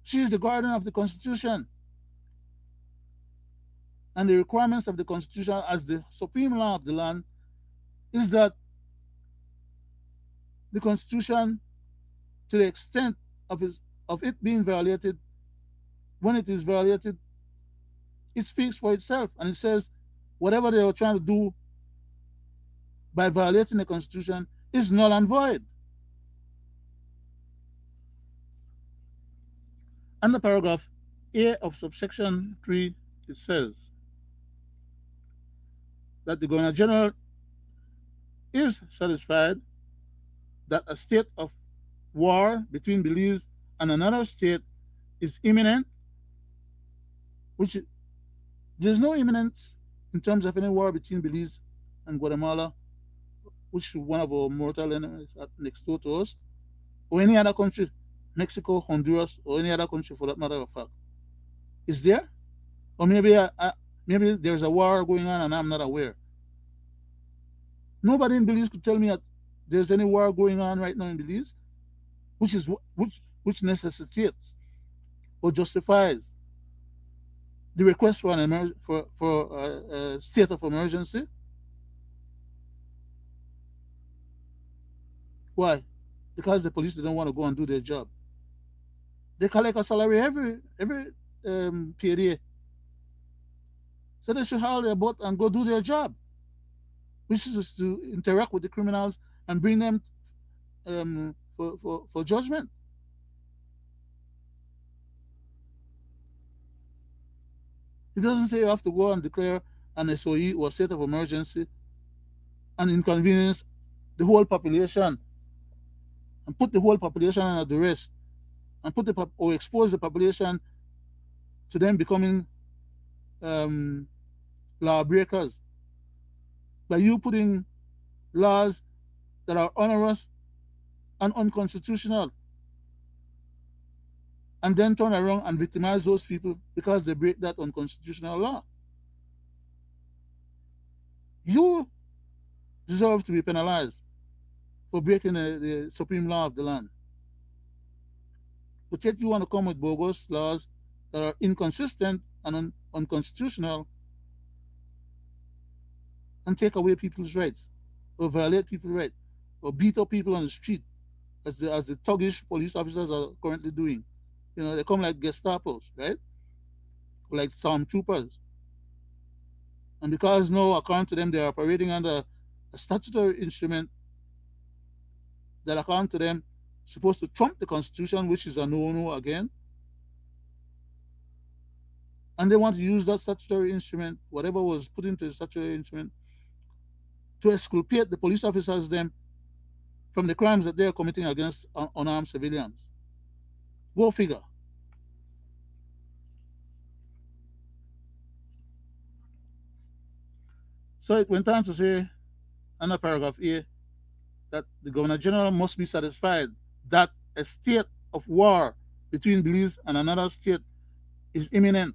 She is the guardian of the Constitution. And the requirements of the Constitution as the supreme law of the land is that the Constitution, to the extent of it being violated, when it is violated, it speaks for itself, and it says whatever they are trying to do by violating the Constitution is null and void. Under paragraph A of subsection 3, it says that the Governor General is satisfied that a state of war between Belize and another state is imminent, which there's no imminence in terms of any war between Belize and Guatemala, which is one of our mortal enemies next door to us, or any other country, Mexico, Honduras, or any other country for that matter of fact. Is there? Or maybe there's a war going on and I'm not aware. Nobody in Belize could tell me that there's any war going on right now in Belize, which necessitates or justifies the request for a state of emergency. Why? Because the police don't want to go and do their job. They collect a salary every period, so they should haul their boat and go do their job, which is to interact with the criminals and bring them for judgment. It doesn't say you have to go and declare an SOE or state of emergency and inconvenience the whole population and put the whole population under duress and or expose the population to them becoming lawbreakers by you putting laws that are onerous and unconstitutional, and then turn around and victimize those people because they break that unconstitutional law. You deserve to be penalized for breaking the supreme law of the land. But yet you want to come with bogus laws that are inconsistent and unconstitutional and take away people's rights or violate people's rights or beat up people on the street as the thuggish police officers are currently doing. They come like Gestapos, right? Or like stormtroopers. And because now, according to them, they're operating under a statutory instrument that, according to them, is supposed to trump the Constitution, which is a no-no again. And they want to use that statutory instrument, whatever was put into the statutory instrument, to exculpate the police officers them from the crimes that they're committing against unarmed civilians. Go figure. So it went on to say, under paragraph A, that the Governor General must be satisfied that a state of war between Belize and another state is imminent,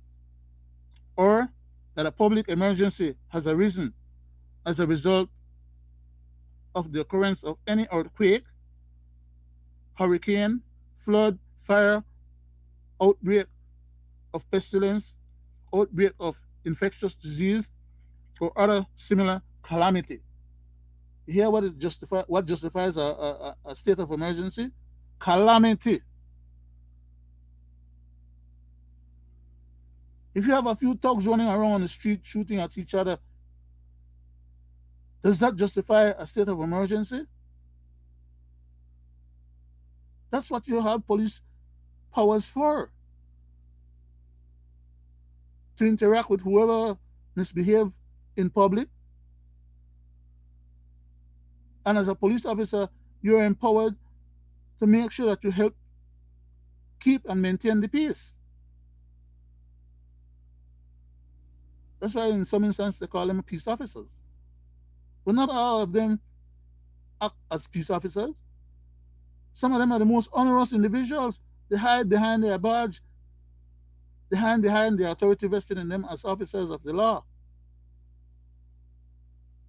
or that a public emergency has arisen as a result of the occurrence of any earthquake, hurricane, flood, fire, outbreak of pestilence, outbreak of infectious disease, or other similar calamity. You hear what justifies a state of emergency? Calamity. If you have a few thugs running around on the street shooting at each other, does that justify a state of emergency? That's what you have police powers for. To interact with whoever misbehaves in public. And as a police officer, you're empowered to make sure that you help keep and maintain the peace. That's why in some instances they call them peace officers. But not all of them act as peace officers. Some of them are the most onerous individuals. They hide behind their badge. They hide behind the authority vested in them as officers of the law.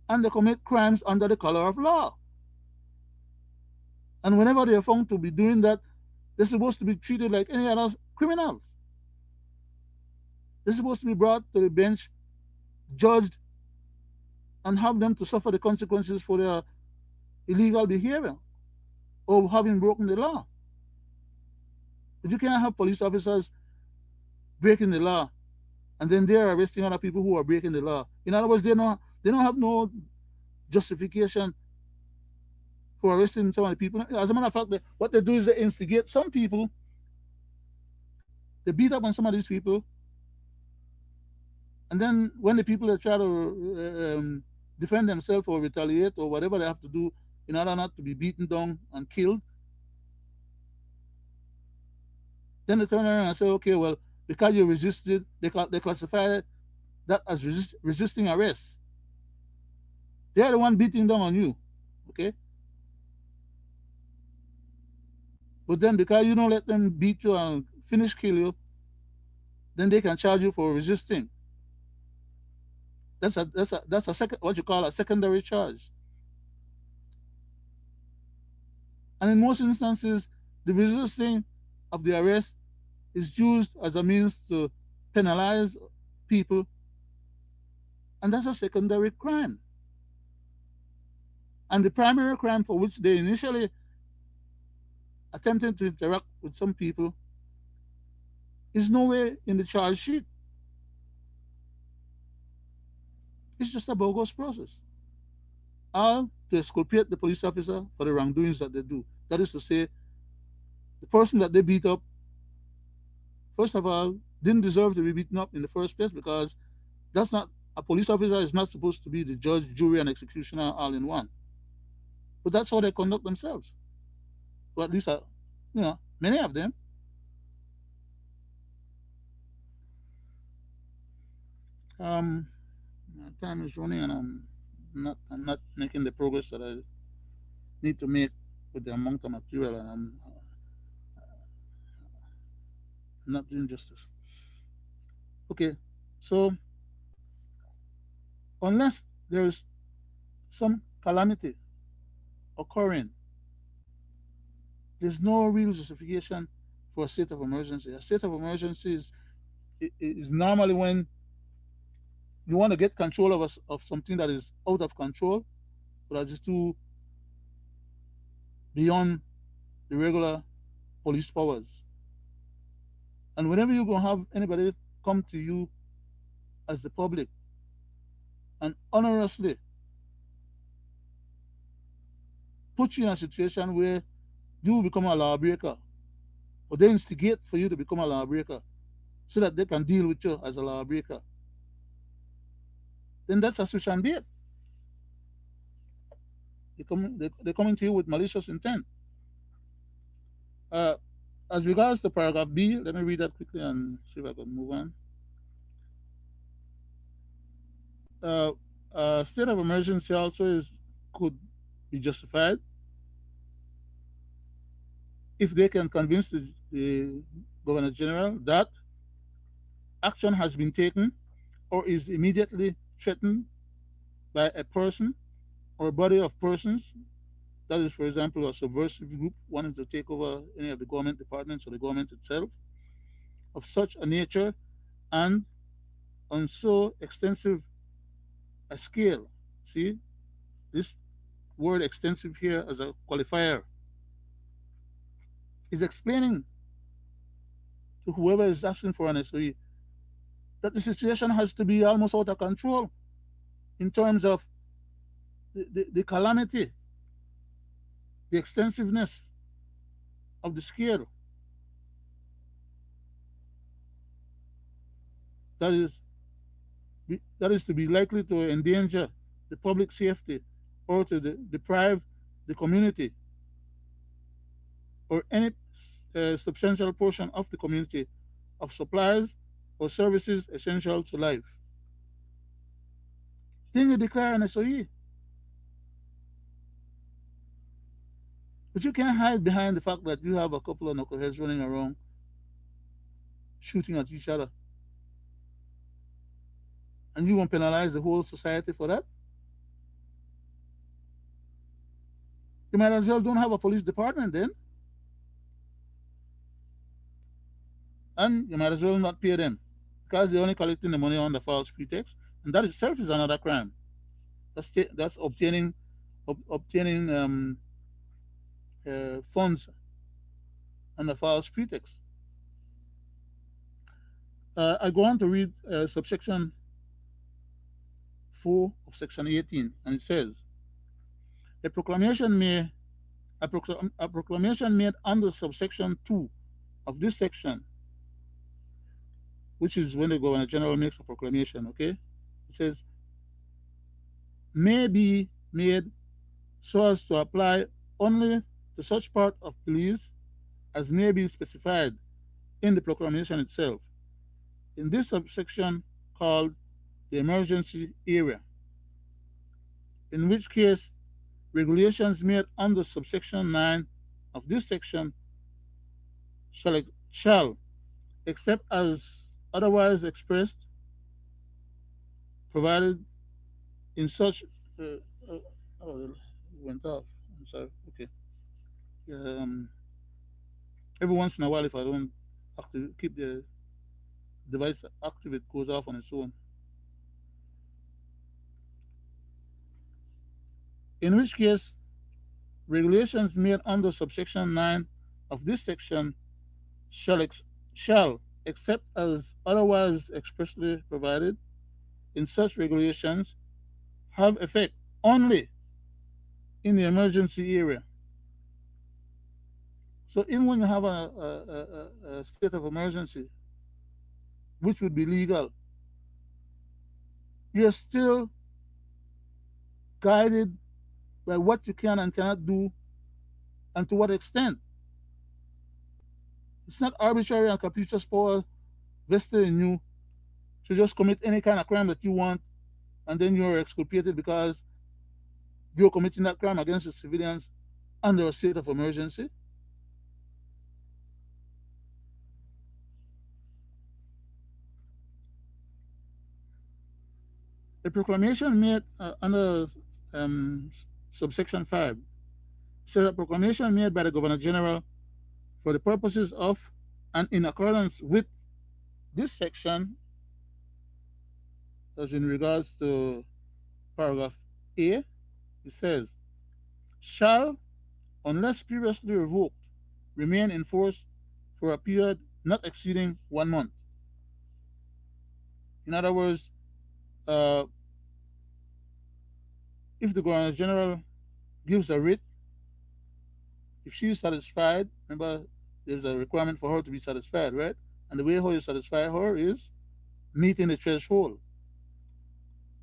And they commit crimes under the color of law. And whenever they are found to be doing that, they're supposed to be treated like any other criminals. They're supposed to be brought to the bench, judged, and have them to suffer the consequences for their illegal behavior or having broken the law. But you can't have police officers breaking the law and then they're arresting other people who are breaking the law. In other words, they don't have no justification for arresting some of the people. As a matter of fact, what they do is they instigate some people They beat up on some of these people, and then when the people that try to defend themselves or retaliate or whatever they have to do in order not to be beaten down and killed, then they turn around and say, okay, well, because you resisted, they classify that as resisting arrest. They are the one beating down on you, okay? But then because you don't let them beat you and finish kill you, then they can charge you for resisting. That's a second, what you call a secondary charge. And in most instances, the resisting of the arrest is used as a means to penalize people, and that's a secondary crime. And the primary crime for which they initially attempted to interact with some people is nowhere in the charge sheet. It's just a bogus process. All to exculpate the police officer for the wrongdoings that they do. That is to say, the person that they beat up, first of all, didn't deserve to be beaten up in the first place, because that's not, a police officer is not supposed to be the judge, jury, and executioner all in one. But that's how they conduct themselves. Or at least, many of them. My time is running, and I'm not making the progress that I need to make with the amount of material, and I'm not doing justice. Okay, so unless there's some calamity occurring, there's no real justification for a state of emergency. A state of emergency is normally when you want to get control of something that is out of control, but that is too beyond the regular police powers. And whenever you're going to have anybody come to you as the public and honorously put you in a situation where you become a lawbreaker, or they instigate for you to become a lawbreaker so that they can deal with you as a lawbreaker, then that's a switch and bait. They come into you with malicious intent. Uh, as regards to paragraph B, let me read that quickly and see if I can move on. State of emergency also could be justified if they can convince the Governor General that action has been taken or is immediately threatened by a person or a body of persons, that is, for example, a subversive group wanting to take over any of the government departments or the government itself, of such a nature and on so extensive a scale. See, this word extensive here as a qualifier is explaining to whoever is asking for an SOE that the situation has to be almost out of control in terms of the calamity, the extensiveness of the scale. That is to be likely to endanger the public safety or to deprive the community or any substantial portion of the community of supplies or services essential to life. Then you declare an SOE. But you can't hide behind the fact that you have a couple of knuckleheads running around shooting at each other. And you want to penalize the whole society for that? You might as well don't have a police department then. And you might as well not pay them, because they're only collecting the money on the false pretext. And that itself is another crime. That's obtaining funds on a false pretext. I go on to read subsection 4 of section 18, and it says, a proclamation made under subsection 2 of this section which is when the Governor General makes a proclamation, okay? It says, may be made so as to apply only to such part of Belize as may be specified in the proclamation itself, in this subsection called the emergency area, in which case regulations made under subsection 9 of this section shall, except as otherwise expressed, provided in such. Uh, uh, oh, it went off. I'm sorry. Okay. Um, every once in a while, if I don't keep the device active, it goes off on its own. In which case, regulations made under subsection 9 of this section shall, shall, except as otherwise expressly provided in such regulations, have effect only in the emergency area. So, even when you have a state of emergency, which would be legal, you're still guided by what you can and cannot do and to what extent. It's not arbitrary and capricious power vested in you to just commit any kind of crime that you want and then you're exculpated because you're committing that crime against the civilians under a state of emergency. A proclamation made under subsection 5 says a proclamation made by the Governor General for the purposes of and in accordance with this section, as in regards to paragraph A, it says, shall, unless previously revoked, remain in force for a period not exceeding 1 month. In other words, if the Governor General gives a writ, if she is satisfied, remember there's a requirement for her to be satisfied, right? And the way how you satisfy her is meeting the threshold.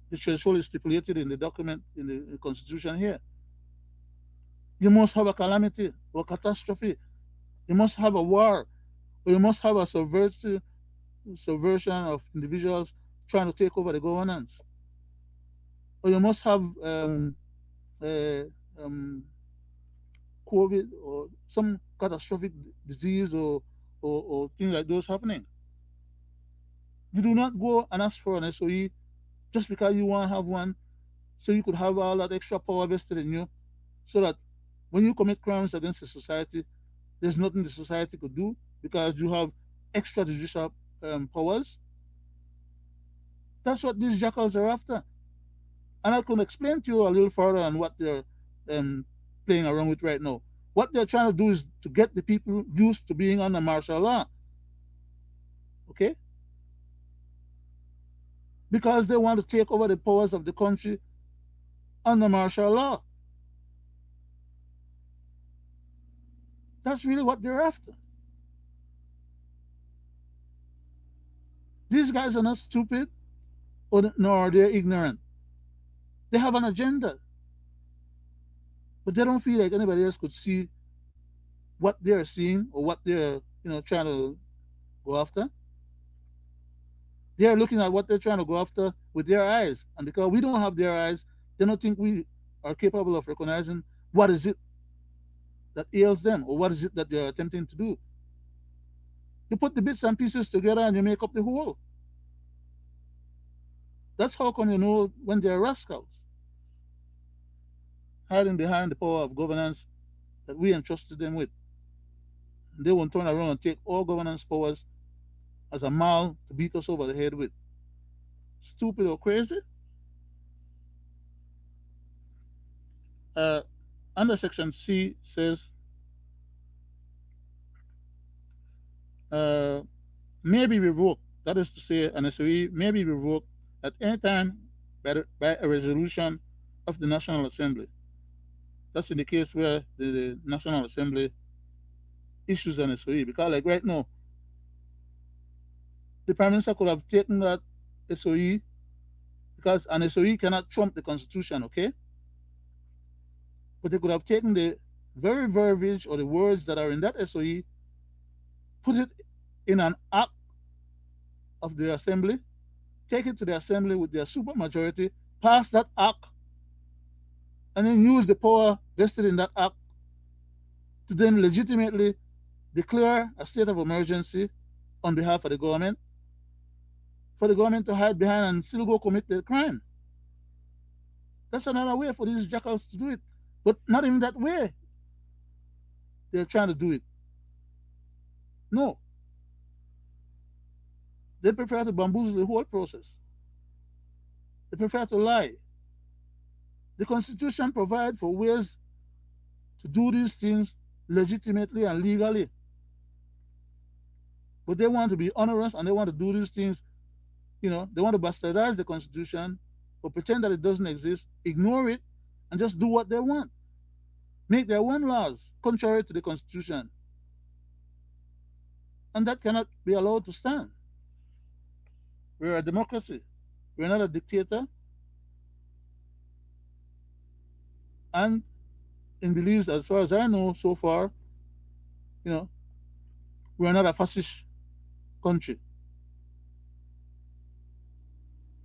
The threshold is stipulated in the document, in the Constitution here. You must have a calamity or catastrophe. You must have a war, or you must have a subversion of individuals trying to take over the governance, or you must have COVID or some catastrophic disease or things like those happening. You do not go and ask for an SOE just because you want to have one, so you could have all that extra power vested in you, so that when you commit crimes against the society, there's nothing the society could do because you have extrajudicial powers. That's what these jackals are after. And I can explain to you a little further on what they're playing around with right now. What they're trying to do is to get the people used to being under martial law. Okay? Because they want to take over the powers of the country under martial law. That's really what they're after. These guys are not stupid, nor are they ignorant. They have an agenda. But they don't feel like anybody else could see what they're seeing or what they're trying to go after. They're looking at what they're trying to go after with their eyes. And because we don't have their eyes, they don't think we are capable of recognizing what is it that ails them or what is it that they're attempting to do. You put the bits and pieces together and you make up the whole. That's how come you know when they're rascals, hiding behind the power of governance that we entrusted them with. And they won't turn around and take all governance powers as a mal to beat us over the head with. Stupid or crazy? Under section C says, may be revoked. That is to say, an SOE may be revoked at any time by a resolution of the National Assembly. That's in the case where the National Assembly issues an SOE. Because like right now, The Prime Minister could have taken that SOE, because an SOE cannot trump the Constitution, okay? But they could have taken the very verbiage or the words that are in that SOE, put it in an act of the Assembly, take it to the Assembly with their supermajority, pass that act, and then use the power vested in that act to then legitimately declare a state of emergency on behalf of the government, for the government to hide behind and still go commit the crime. That's another way for these jackals to do it. But not in that way they're trying to do it. No. They prefer to bamboozle the whole process. They prefer to lie. The Constitution provides for ways to do these things legitimately and legally. But they want to be onerous and they want to do these things, they want to bastardize the Constitution or pretend that it doesn't exist, ignore it, and just do what they want. Make their own laws contrary to the Constitution. And that cannot be allowed to stand. We're a democracy. We're not a dictator. And in Belize, as far as I know so far, we're not a fascist country.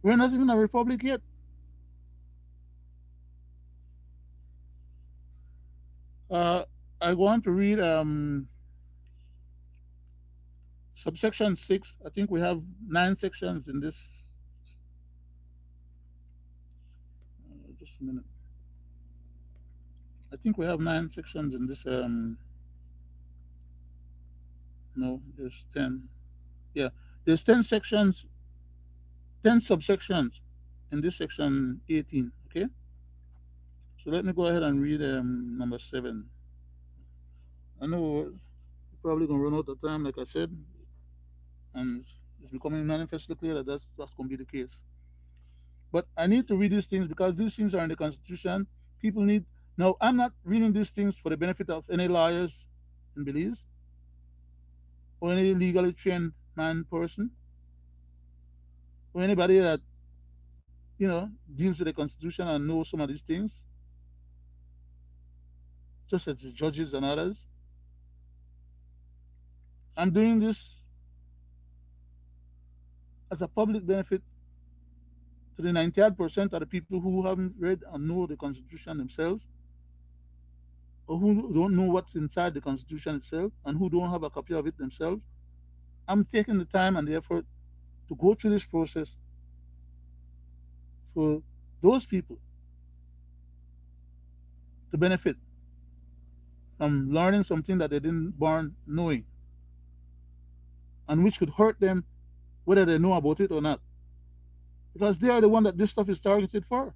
We're not even a republic yet. I want to read subsection 6. I think we have 9 sections in this. Just a minute. I think we have 9 sections in this. No, there's 10. Yeah, there's 10 sections, 10 subsections in this section 18. Okay. So let me go ahead and read number 7. I know we're probably gonna run out of time, like I said, and it's becoming manifestly clear that that's gonna be the case. But I need to read these things because these things are in the Constitution. People need. Now, I'm not reading these things for the benefit of any lawyers in Belize or any legally trained person or anybody that deals with the Constitution and knows some of these things, such as the judges and others. I'm doing this as a public benefit to the 98% of the people who haven't read and know the Constitution themselves, or who don't know what's inside the Constitution itself, and who don't have a copy of it themselves. I'm taking the time and the effort to go through this process for those people to benefit from learning something that they didn't born knowing, and which could hurt them whether they know about it or not. Because they are the one that this stuff is targeted for.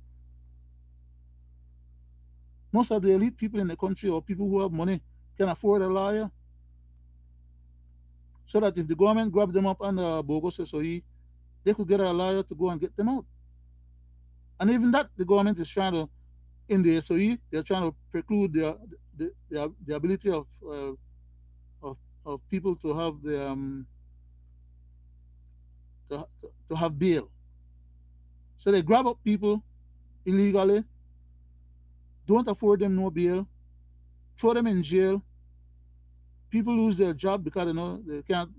Most of the elite people in the country, or people who have money, can afford a lawyer, so that if the government grab them up under a bogus SOE, they could get a lawyer to go and get them out. And even that, the government is trying to, in the SOE, they're trying to preclude the ability of people to have to have bail. So they grab up people illegally, don't afford them no bail, throw them in jail. People lose their job because they can't,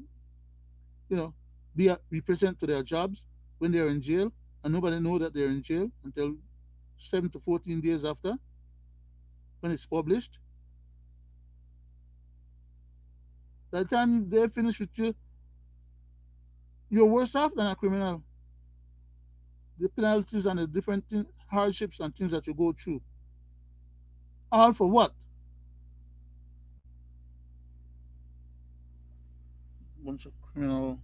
be present to their jobs when they're in jail, and nobody know that they're in jail until 7 to 14 days after, when it's published. By the time they finish with you, you're worse off than a criminal. The penalties and the different hardships and things that you go through, all for what? Bunch of criminal.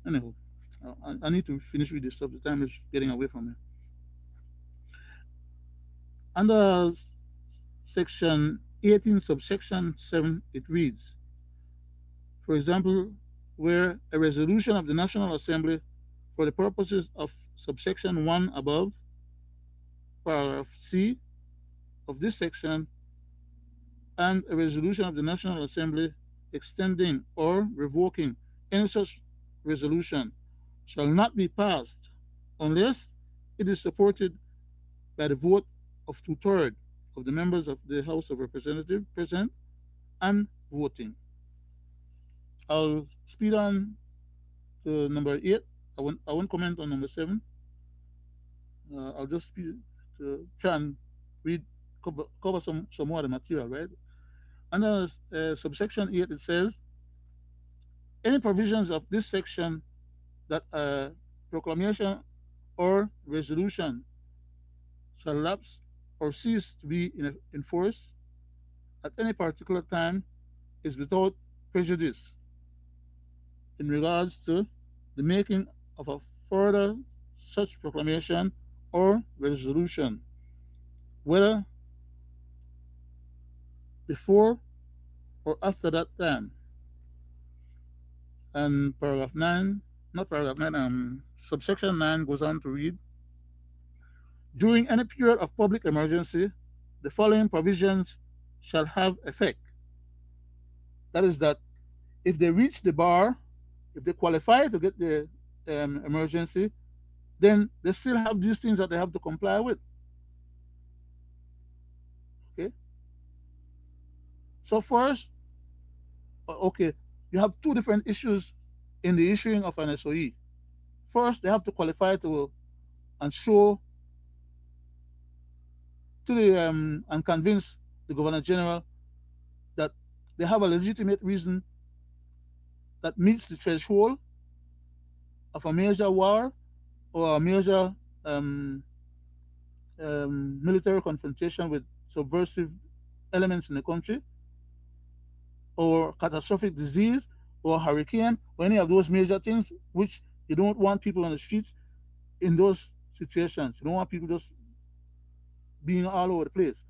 Anyhow, I need to finish with this stuff. The time is getting away from me. Under section 18, subsection 7, it reads, for example, where a resolution of the National Assembly for the purposes of subsection 1 above, paragraph C of this section, and a resolution of the National Assembly extending or revoking Any such resolution shall not be passed unless it is supported by the vote of two-thirds of the members of the House of Representatives present and voting. I'll speed on to number 8. I won't comment on number 7. I'll just speed to try and read cover some more of the material, right? Under subsection 8, it says any provisions of this section that a proclamation or resolution shall lapse or cease to be in force at any particular time is without prejudice in regards to the making of a further such proclamation or resolution, whether before or after that time. And paragraph 9, not paragraph 9, subsection 9 goes on to read during any period of public emergency, the following provisions shall have effect. That is, that if they reach the bar, if they qualify to get the emergency, then they still have these things that they have to comply with. Okay. So first, okay, you have two different issues in the issuing of an SOE. First, they have to qualify to and show to the and convince the Governor General that they have a legitimate reason that meets the threshold of a major war or a major military confrontation with subversive elements in the country, or catastrophic disease, or hurricane, or any of those major things, which you don't want people on the streets in those situations. You don't want people just being all over the place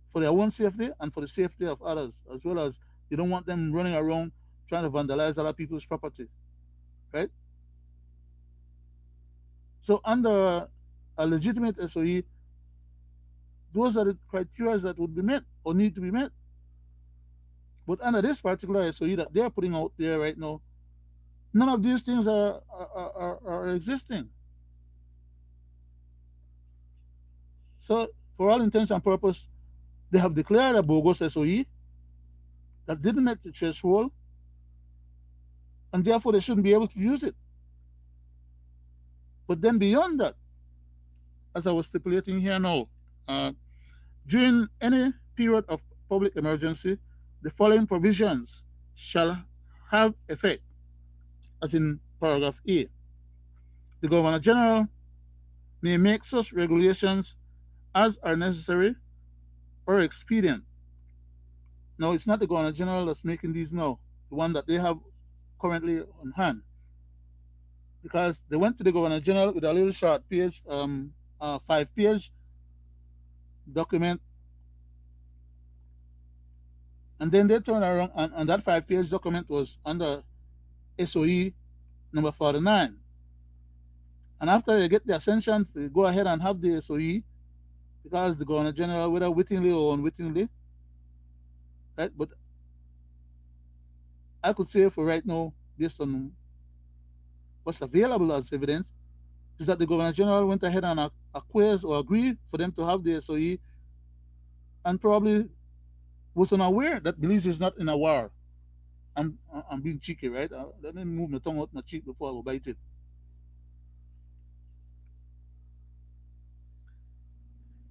for their own safety and for the safety of others, as well as you don't want them running around trying to vandalize other people's property, right? So under a legitimate SOE, those are the criteria that would be met or need to be met. But under this particular SOE that they're putting out there right now, none of these things are existing. So for all intents and purposes, they have declared a bogus SOE that didn't meet the threshold, and therefore they shouldn't be able to use it. But then beyond that, as I was stipulating here now, during any period of public emergency, the following provisions shall have effect, as in paragraph A. The Governor General may make such regulations as are necessary or expedient. Now, it's not the Governor General that's making these now, the one that they have currently on hand, because they went to the Governor General with a little short page, 5-page document, and then they turned around and that 5-page document was under SOE number 49. And after they get the ascension, they go ahead and have the SOE, because the Governor General, whether wittingly or unwittingly, right? But I could say for right now, based on what's available as evidence, is that the Governor General went ahead and acquiesced or agreed for them to have the SOE, and probably was unaware that Belize is not in a war. I'm being cheeky, right? Let me move my tongue out my cheek before I will bite it.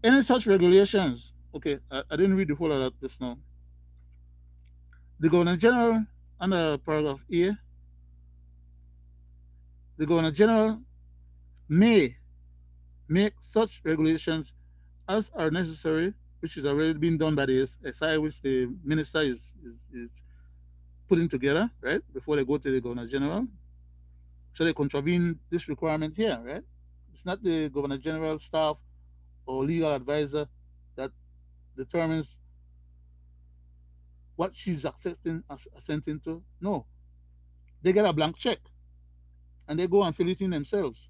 Any such regulations, okay, I didn't read the whole of that just now. The Governor General, under paragraph A, the Governor General may make such regulations as are necessary, which is already being done by the SI, which the minister is putting together, right, before they go to the Governor General. So they contravene this requirement here, right? It's not the Governor General staff or legal advisor that determines what she's assenting to. No, they get a blank check and they go and fill it in themselves.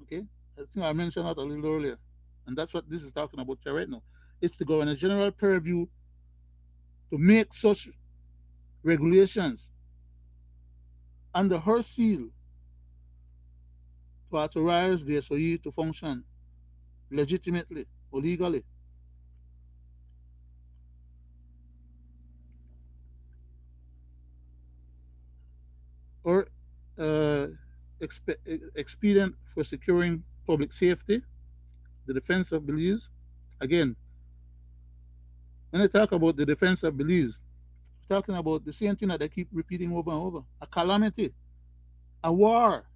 Okay, I think I mentioned that a little earlier, and that's what this is talking about here right now. It's the Governor General purview to make such regulations under her seal to authorize the SOE to function legitimately or legally. Or uh, expedient for securing public safety, the defense of Belize. Again, when I talk about the defense of Belize, I'm talking about the same thing that I keep repeating over and over: a calamity, a war,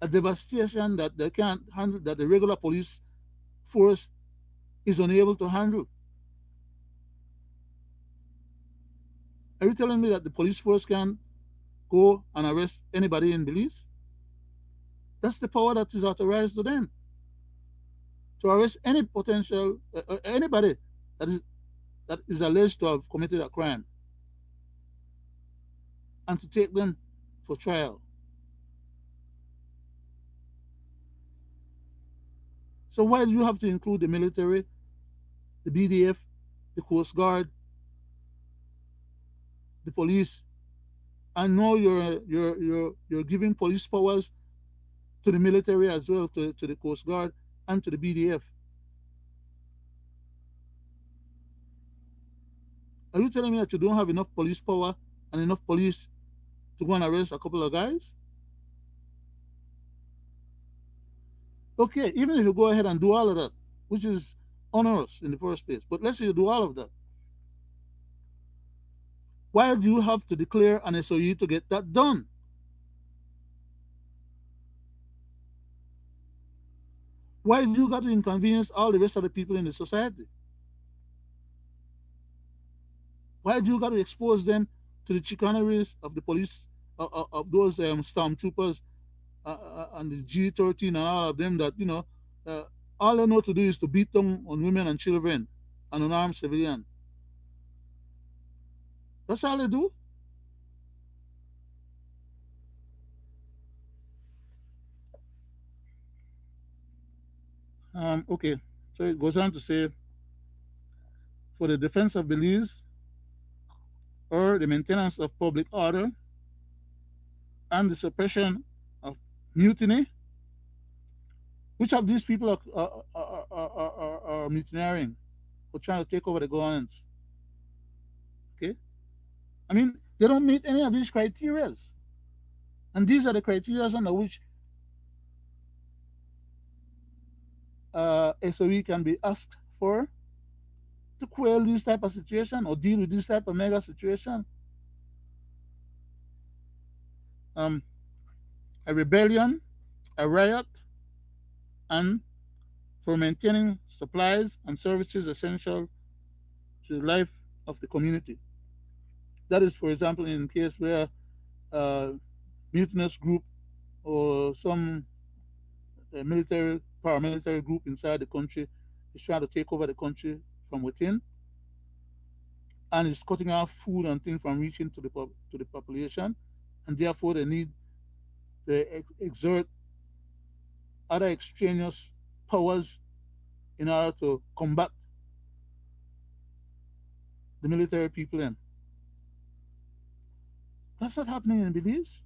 a devastation that they can't handle, that the regular police force is unable to handle. Are you telling me that the police force can go and arrest anybody in Belize? That's the power that is authorized to them, to arrest any potential anybody that is alleged to have committed a crime and to take them for trial. So why do you have to include the military, the BDF, the Coast Guard, the police, and now you're giving police powers to the military as well, to the Coast Guard and to the BDF? Are you telling me that you don't have enough police power and enough police to go and arrest a couple of guys? Okay, even if you go ahead and do all of that, which is onerous in the first place, but let's say you do all of that, why do you have to declare an SOE to get that done? Why do you got to inconvenience all the rest of the people in the society? Why do you got to expose them to the chicaneries of the police, of those stormtroopers and the G13 and all of them that, uh, all they know to do is to beat them on women and children and unarmed civilians? That's all they do. Okay, so it goes on to say, for the defense of Belize or the maintenance of public order and the suppression of mutiny. Which of these people are mutineering or trying to take over the governance? Okay, I mean, they don't meet any of these criteria, and these are the criteria under which SOE can be asked for to quell this type of situation or deal with this type of mega situation. Um, a rebellion, a riot, and for maintaining supplies and services essential to the life of the community. That is, for example, in case where a mutinous group or some military, paramilitary group inside the country is trying to take over the country from within and is cutting off food and things from reaching to the population, and therefore they need to exert other extraneous powers in order to combat the military people in. That's not happening in Belize.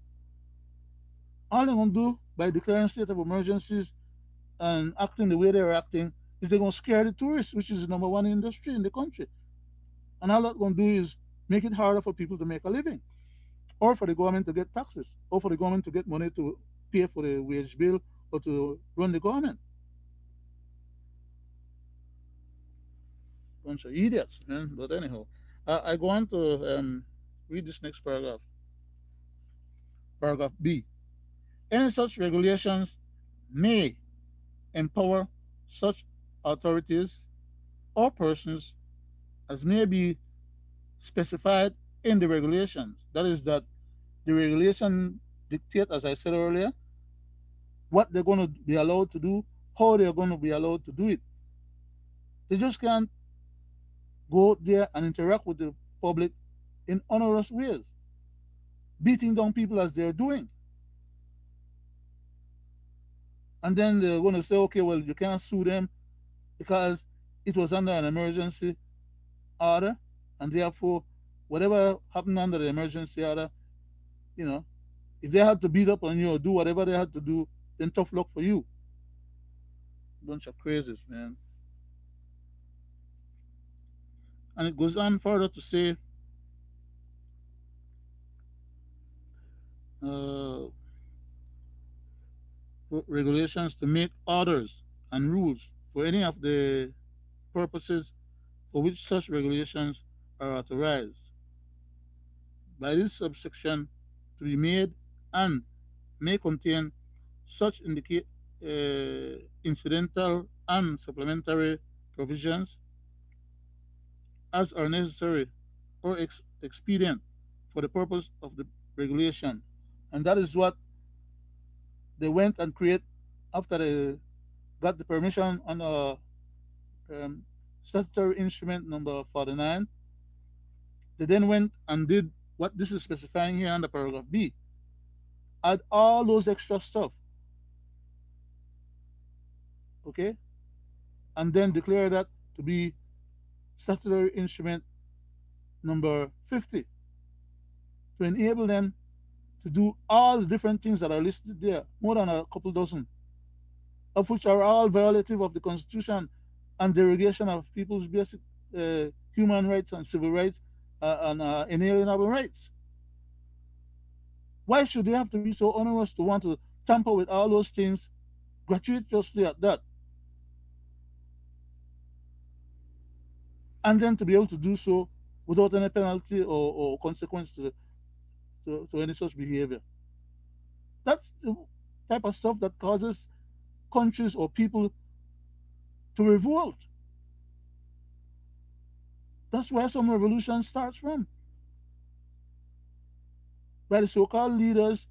All they're going to do by declaring state of emergencies and acting the way they're acting is they're going to scare the tourists, which is the number one industry in the country. And all that's going to do is make it harder for people to make a living, or for the government to get taxes, or for the government to get money to pay for the wage bill or to run the government. Bunch of idiots, man. But anyhow, I go on to read this next paragraph. Paragraph B. Any such regulations may empower such authorities or persons as may be specified in the regulations. That is, that the regulation dictate, as I said earlier, what they're going to be allowed to do, how they're going to be allowed to do it. They just can't go there and interact with the public in onerous ways, beating down people as they're doing. And then they're going to say, okay, well, you can't sue them because it was under an emergency order, and therefore, whatever happened under the emergency order, you know, If they had to beat up on you or do whatever they had to do, then tough luck for you. Bunch of crazies, man. And it goes on further to say, uh, regulations to make orders and rules for any of the purposes for which such regulations are authorized by this subsection to be made and may contain such indicate incidental and supplementary provisions as are necessary or expedient for the purpose of the regulation. And that is what they went and create after they got the permission on um, statutory instrument number 49. They then went and did what this is specifying here under paragraph B. Add all those extra stuff, okay? And then declare that to be statutory instrument number 50 to enable them to do all the different things that are listed there, more than a couple dozen, of which are all violative of the Constitution and derogation of people's basic human rights and civil rights and inalienable rights. Why should they have to be so onerous to want to tamper with all those things gratuitously at that? And then to be able to do so without any penalty or consequence to any such behavior. That's the type of stuff that causes countries or people to revolt. That's where some revolution starts from. By the so-called leaders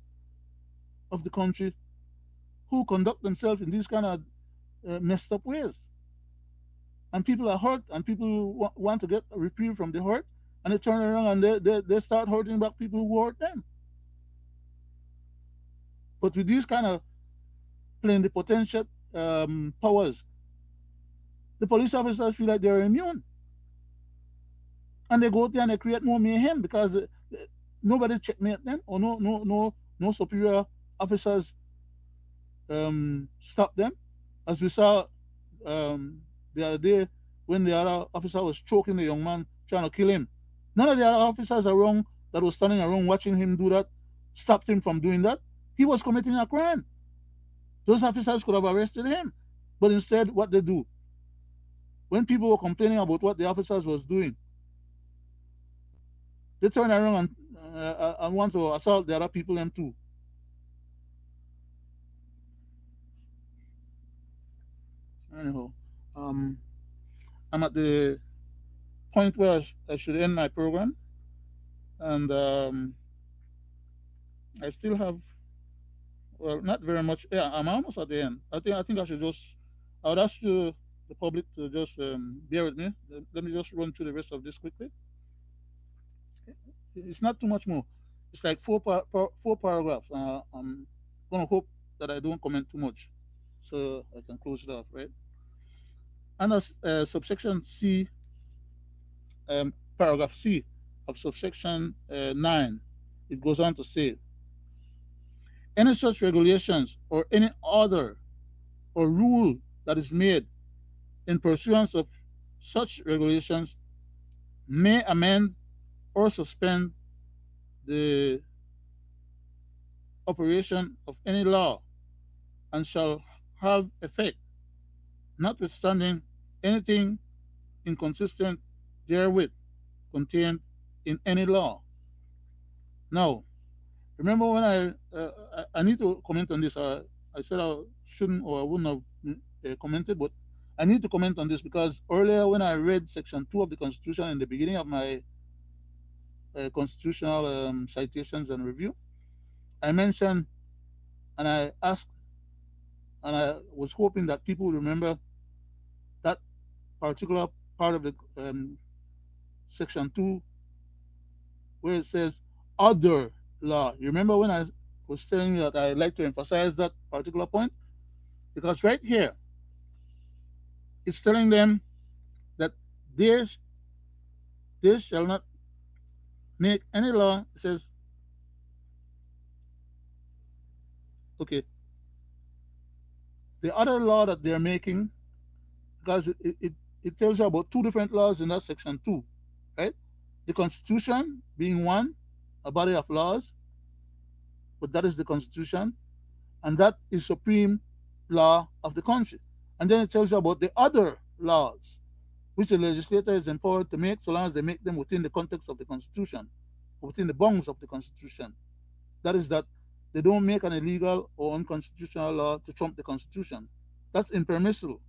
of the country who conduct themselves in these kind of messed up ways. And people are hurt, and people want to get a reprieve from the hurt, and they turn around and they start hurting back people who hurt them. But with these kind of plenipotentiary powers, the police officers feel like they're immune. And they go out there and they create more mayhem because nobody checkmate them, or no superior officers stop them. As we saw the other day when the other officer was choking the young man trying to kill him. None of the other officers around that was standing around watching him do that stopped him from doing that. He was committing a crime. Those officers could have arrested him. But instead, what they do, when people were complaining about what the officers was doing, they turn around and want to assault the other people them too. Anyhow, um, I'm at the point where I should end my program, and I still have, well, not very much. Yeah, I'm almost at the end. I think I should just. I would ask you, the public, to just bear with me. Let me just run through the rest of this quickly. It's not too much more. It's like four paragraphs. I'm gonna hope that I don't comment too much, so I can close it off. Right. Under subsection C, paragraph C of subsection 9, it goes on to say, any such regulations or any order or rule that is made in pursuance of such regulations may amend or suspend the operation of any law and shall have effect, notwithstanding anything inconsistent therewith contained in any law. Now, remember when I need to comment on this. I said I shouldn't or I wouldn't have commented, but I need to comment on this because earlier when I read section 2 of the Constitution in the beginning of my constitutional citations and review, I mentioned and I asked and I was hoping that people would remember that particular part of the section 2 where it says other law. You remember when I was telling you that I like to emphasize that particular point? Because right here, it's telling them that they, shall not make any law. It says Okay, the other law that they're making, because it tells you about two different laws in that section too, right? The Constitution being one, a body of laws, but that is the Constitution, and that is supreme law of the country. And then it tells you about the other laws, which the legislator is empowered to make, so long as they make them within the context of the Constitution, within the bounds of the Constitution. That is that they don't make an illegal or unconstitutional law to trump the Constitution. That's impermissible.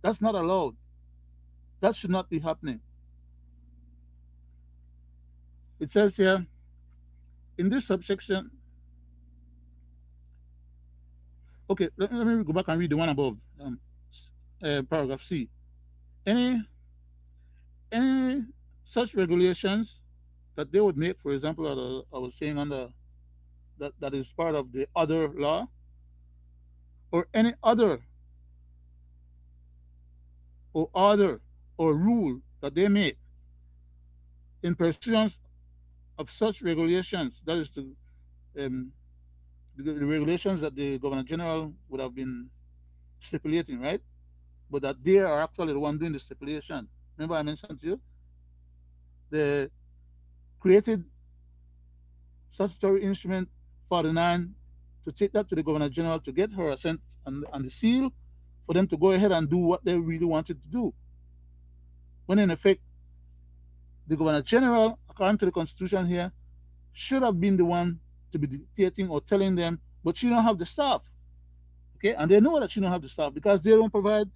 That's not allowed. That should not be happening. It says here in this subsection, okay, let me go back and read the one above, paragraph C. Any any such regulations that they would make, for example, that I was saying under that is part of the other law, or any other or order or rule that they make in pursuance of such regulations, that is um, the regulations that the Governor General would have been stipulating, right? But that they are actually the one doing the stipulation. Remember I mentioned to you the created statutory instrument 49 to take that to the Governor General to get her assent and the seal for them to go ahead and do what they really wanted to do. When in effect, the Governor General, according to the Constitution here, should have been the one to be dictating or telling them, but she don't have the staff. Okay, and they know that she don't have the staff because they don't provide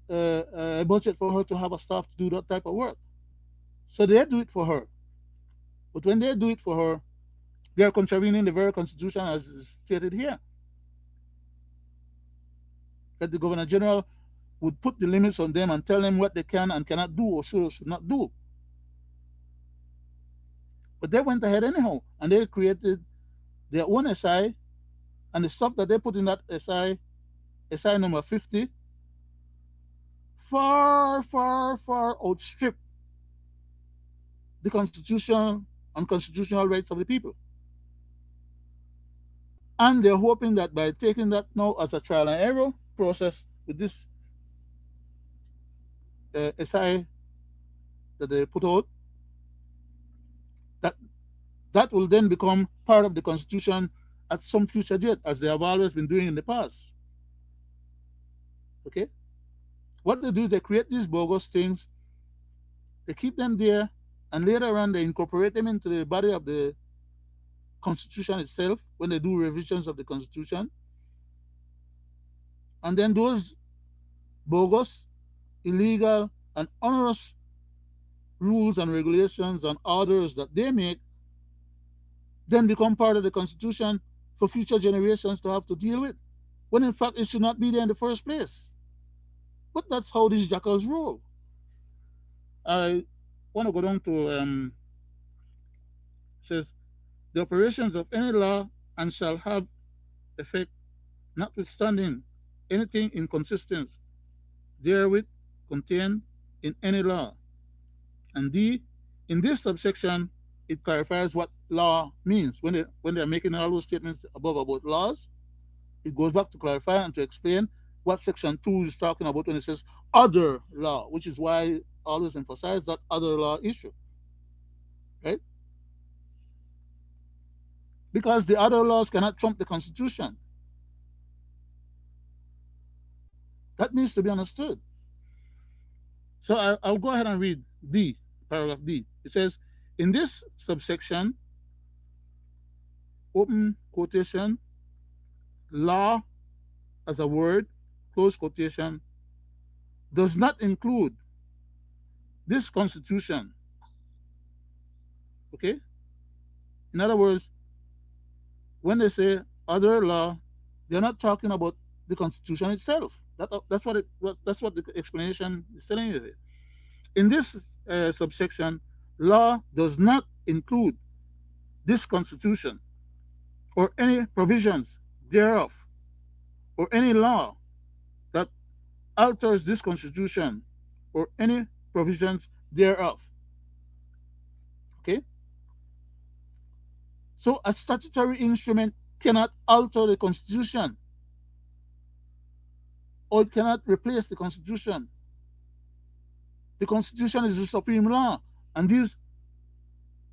a budget for her to have a staff to do that type of work. So they do it for her. But when they do it for her, they are contravening the very Constitution as is stated here. That the Governor General would put the limits on them and tell them what they can and cannot do or should or should not do. But they went ahead anyhow and they created their own SI, and the stuff that they put in that SI number 50, far, far, far outstrip the constitutional and constitutional rights of the people. And they're hoping that by taking that now as a trial and error process with this SI that they put out, that that will then become part of the Constitution at some future date, as they have always been doing in the past. Okay? What they do is they create these bogus things, they keep them there, and later on they incorporate them into the body of the Constitution itself when they do revisions of the Constitution. And then those bogus, illegal, and onerous rules and regulations and orders that they make then become part of the Constitution for future generations to have to deal with, when in fact it should not be there in the first place. But that's how these jackals roll. I want to go down to says the operations of any law and shall have effect notwithstanding anything inconsistent therewith contained in any law. And D, in this subsection, it clarifies what law means. When they're making all those statements above about laws, it goes back to clarify and to explain what section 2 is talking about when it says other law, which is why I always emphasize that other law issue, right? Because the other laws cannot trump the Constitution. That needs to be understood. So I'll go ahead and read D, paragraph D. It says, in this subsection, open quotation, law as a word, close quotation, does not include this Constitution. Okay? In other words, when they say other law, they're not talking about the Constitution itself. That's what the explanation is telling you. In this subsection, law does not include this Constitution or any provisions thereof, or any law that alters this Constitution or any provisions thereof. Okay? So a statutory instrument cannot alter the Constitution, or it cannot replace the Constitution. The Constitution is the supreme law, and these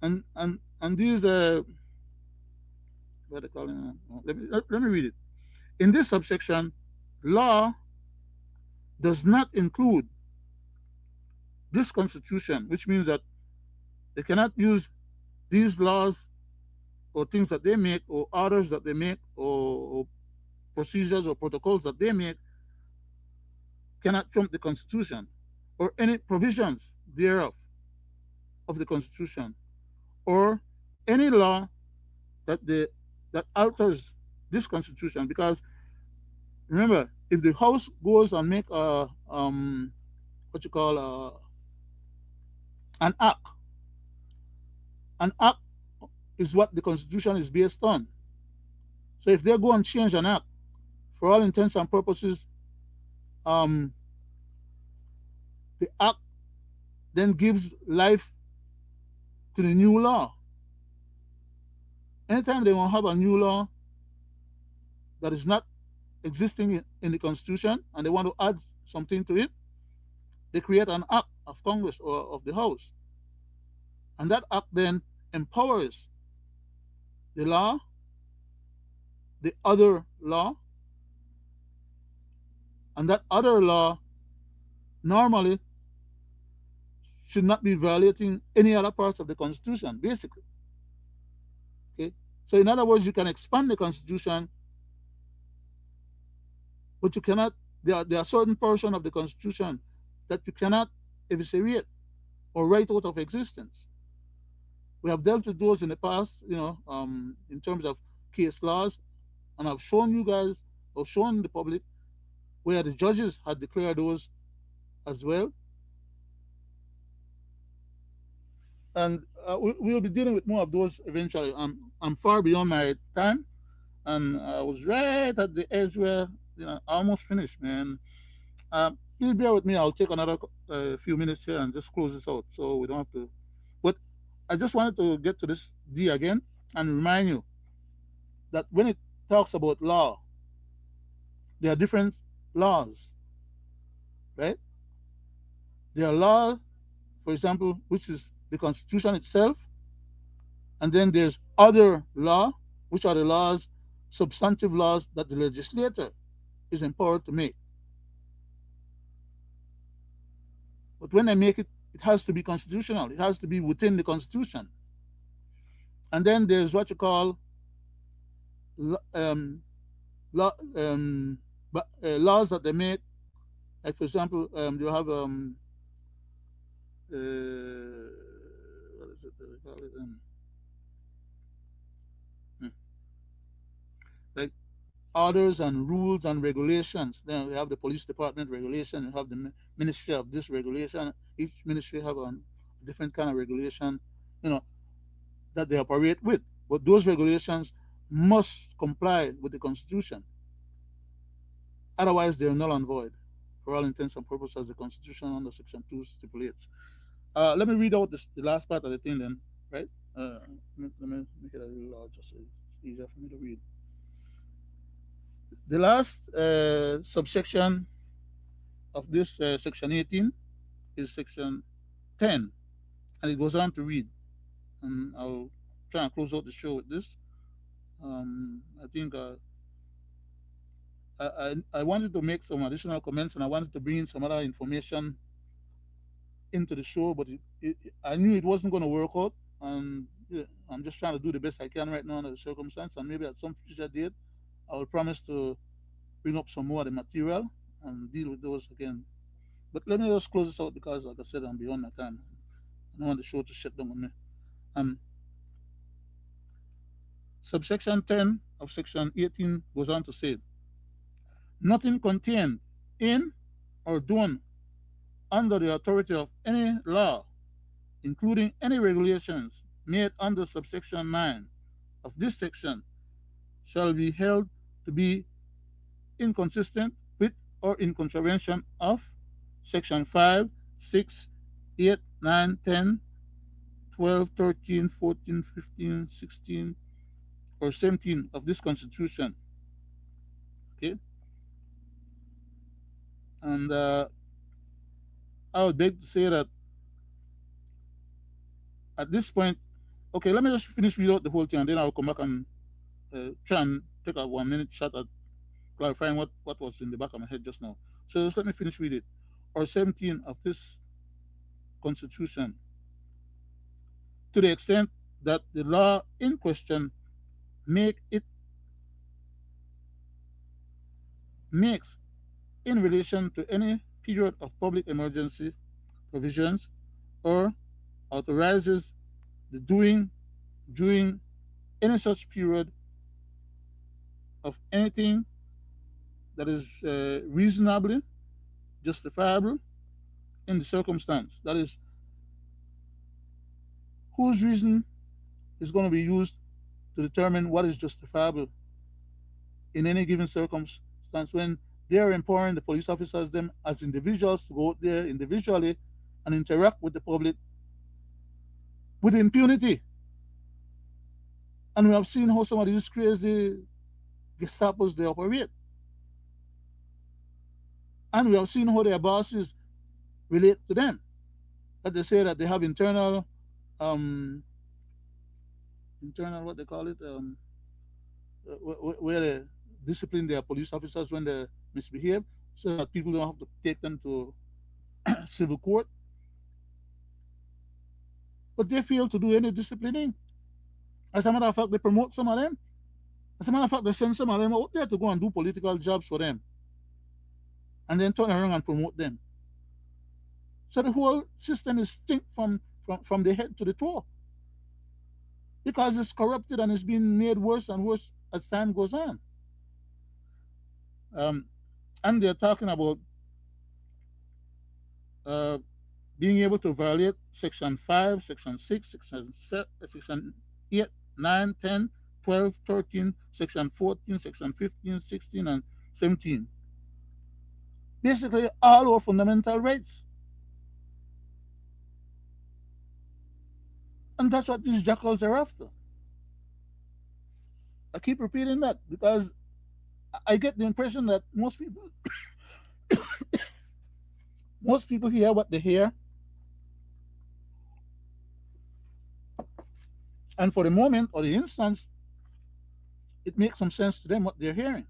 what they call it? Let me read it. In this subsection, law does not include this Constitution, which means that they cannot use these laws or things that they make or orders that they make or procedures or protocols that they make cannot trump the Constitution or any provisions thereof of the Constitution or any law that alters this Constitution. Because remember, if the House goes and make a what you call an act, an act is what the Constitution is based on. So if they go and change an act, for all intents and purposes, um, the act then gives life to the new law. Anytime they want to have a new law that is not existing in the Constitution and they want to add something to it, they create an act of Congress or of the House. And that act then empowers the law, the other law, and that other law normally should not be violating any other parts of the Constitution, basically. Okay? So in other words, you can expand the Constitution, but you cannot, there are certain portions of the Constitution that you cannot eviscerate or write out of existence. We have dealt with those in the past, in terms of case laws, and I've shown you guys, or shown the public, where the judges had declared those as well. And we'll be dealing with more of those eventually. I'm far beyond my time, and I was right at the edge where I almost finished, man. Please bear with me. I'll take another few minutes here and just close this out, so we don't have to. But I just wanted to get to this D again and remind you that when it talks about law, there are different laws, right? There are laws, for example, which is the Constitution itself, and then there's other law, which are the laws, substantive laws that the legislator is empowered to make. But when they make it, it has to be constitutional. It has to be within the Constitution. And then there's what you call laws that they make. Like for example, you have what is it? They call it? Like orders and rules and regulations. Then we have the police department regulation. You have the ministry of this regulation. Each ministry have a different kind of regulation, that they operate with. But those regulations must comply with the Constitution. Otherwise, they're null and void for all intents and purposes, as the Constitution under Section 2 stipulates. Let me read out the last part of the thing then, right? Let me make it a little larger so it's easier for me to read. The last subsection of this Section 18 is Section 10, and it goes on to read, and I'll try and close out the show with this. I think I wanted to make some additional comments, and I wanted to bring in some other information into the show, but I knew it wasn't going to work out, and I'm just trying to do the best I can right now under the circumstance, and maybe at some future date, I will promise to bring up some more of the material and deal with those again. But let me just close this out because, like I said, I'm beyond my time. I don't want the show to shut down on me. Subsection 10 of Section 18 goes on to say, nothing contained in or done under the authority of any law, including any regulations made under subsection 9 of this section, shall be held to be inconsistent with or in contravention of Section 5, 6, 8, 9, 10, 12, 13, 14, 15, 16, or 17 of this Constitution. Okay, and I would beg to say that at this point, okay, let me just finish read out the whole thing, and then I'll come back and try and take a 1 minute shot at clarifying what was in the back of my head just now. So just let me finish with it. Or 17 of this Constitution, to the extent that the law in question make it makes in relation to any period of public emergency provisions, or authorizes the doing during any such period of anything that is reasonably justifiable in the circumstance. That is, whose reason is going to be used to determine what is justifiable in any given circumstance when they are empowering the police officers them as individuals to go out there individually and interact with the public with impunity. And we have seen how some of these crazy Gestapos they operate. And we have seen how their bosses relate to them. That they say that they have um, internal what they call it, where they discipline their police officers when they misbehave, so that people don't have to take them to civil court. But they fail to do any disciplining. As a matter of fact, they promote some of them. As a matter of fact, they send some of them out there to go and do political jobs for them, and then turn around and promote them. So the whole system is stink from the head to the toe, because it's corrupted and it's being made worse and worse as time goes on. Um, and they're talking about uh, being able to violate Section 5, Section 6, Section 8, 9, 10, 12, 13, Section 14, Section 15, 16, and 17. Basically, all our fundamental rights. And that's what these jackals are after. I keep repeating that because I get the impression that most people hear what they hear, and for the moment or the instance, it makes some sense to them what they're hearing.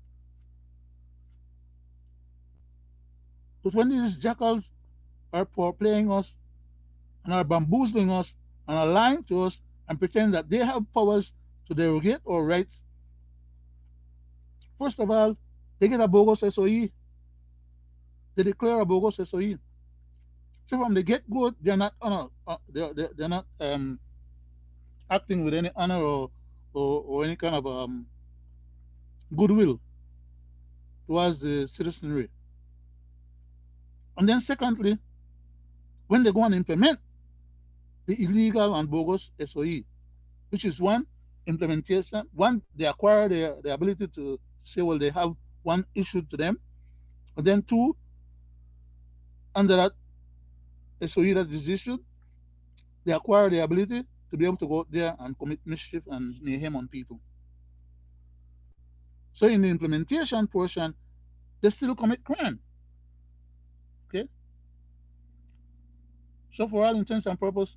But when these jackals are playing us and are bamboozling us and are lying to us and pretend that they have powers to derogate our rights, first of all, they get a bogus SOE. They declare a bogus SOE. So from the get go, they're not they're not acting with any honor or any kind of goodwill towards the citizenry. And then secondly, when they go and implement the illegal and bogus SOE, which is one, implementation, one, they acquire the ability to say, well, they have one issued to them, and then two, under that SOE that is issued, they acquire the ability to be able to go out there and commit mischief and mayhem on people. So in the implementation portion, they still commit crime. Okay? So for all intents and purposes,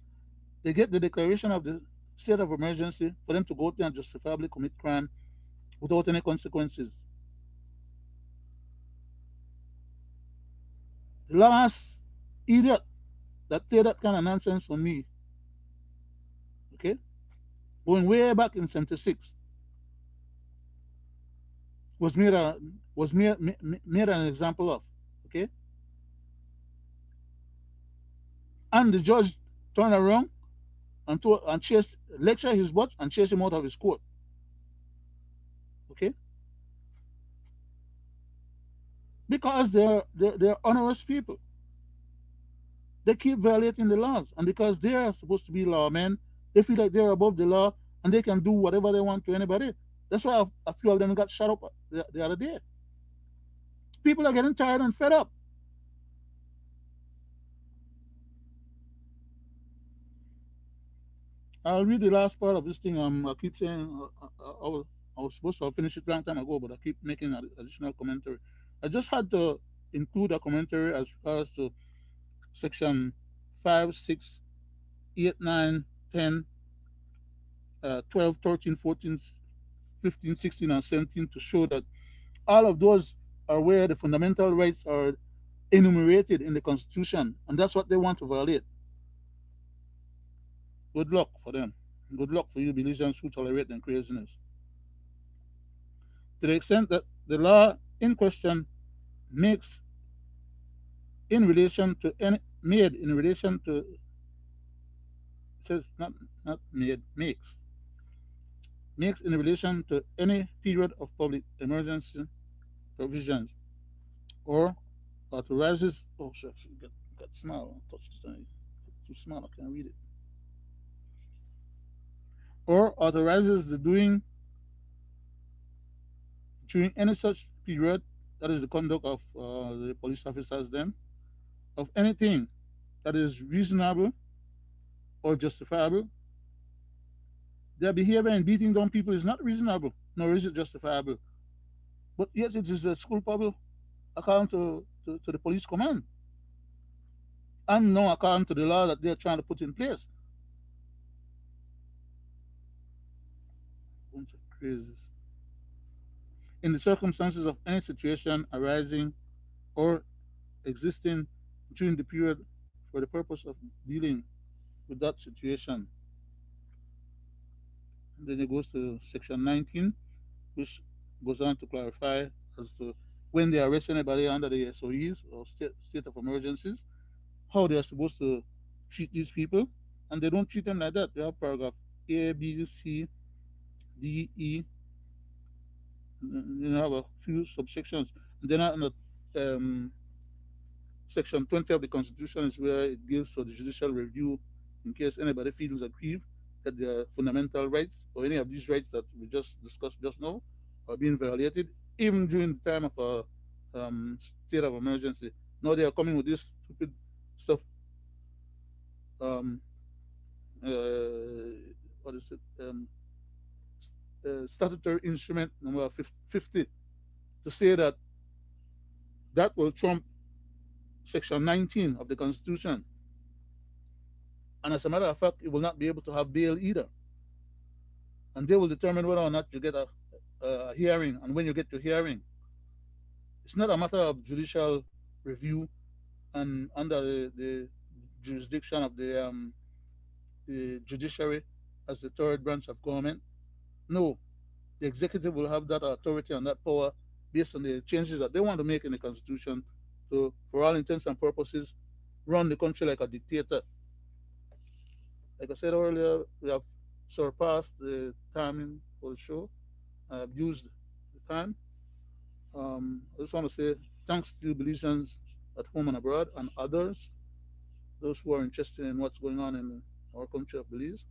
they get the declaration of the state of emergency for them to go out there and justifiably commit crime without any consequences. The last idiot that played that kind of nonsense on me, okay, going way back in '76, was made an example of, okay, and the judge turned around and lecture his butt and chase him out of his court, okay, because they're honorous people. They keep violating the laws, and because they are supposed to be lawmen, they feel like they're above the law and they can do whatever they want to anybody. That's why a few of them got shut up the other day. People are getting tired and fed up. I'll read the last part of this thing. I keep saying I was supposed to have finished it a long time ago, but I keep making additional commentary. I just had to include a commentary as regards to section 5, 6, 8, 9, 10, 12, 13, 14, 15, 16, and 17 to show that all of those are where the fundamental rights are enumerated in the Constitution, and that's what they want to violate. Good luck for them. Good luck for you Belizeans who tolerate them craziness. To the extent that the law in question makes in relation to any made in relation to it says not made makes in relation to any period of public emergency provisions or authorizes oh shucks, got small, touch this thing. Too small, I can't read it. Or authorizes the doing during any such period, that is the conduct of the police officers then, of anything that is reasonable or justifiable. Their behavior in beating down people is not reasonable, nor is it justifiable. But yet it is culpable according to the police command and no according to the law that they're trying to put in place. Bunch of crazies. In the circumstances of any situation arising or existing during the period for the purpose of dealing with that situation. And then it goes to section 19, which goes on to clarify as to when they arrest anybody under the SOEs or state of emergencies, how they are supposed to treat these people. And they don't treat them like that. They have paragraph A, B, C, D, E. They have a few subsections. And then on section 20 of the Constitution is where it gives for the judicial review in case anybody feels aggrieved that their fundamental rights or any of these rights that we just discussed just now are being violated, even during the time of a state of emergency. Now they are coming with this stupid stuff. Um, what is it? Statutory instrument number 50 to say that that will trump section 19 of the Constitution. And as a matter of fact, it will not be able to have bail either. And they will determine whether or not you get a hearing and when you get to hearing. It's not a matter of judicial review and under the jurisdiction of the judiciary as the third branch of government. No, the executive will have that authority and that power based on the changes that they want to make in the Constitution to, for all intents and purposes, run the country like a dictator. Like I said earlier, we have surpassed the timing for the show. I have used the time. I just want to say thanks to Belizeans at home and abroad and others, those who are interested in what's going on in our country of Belize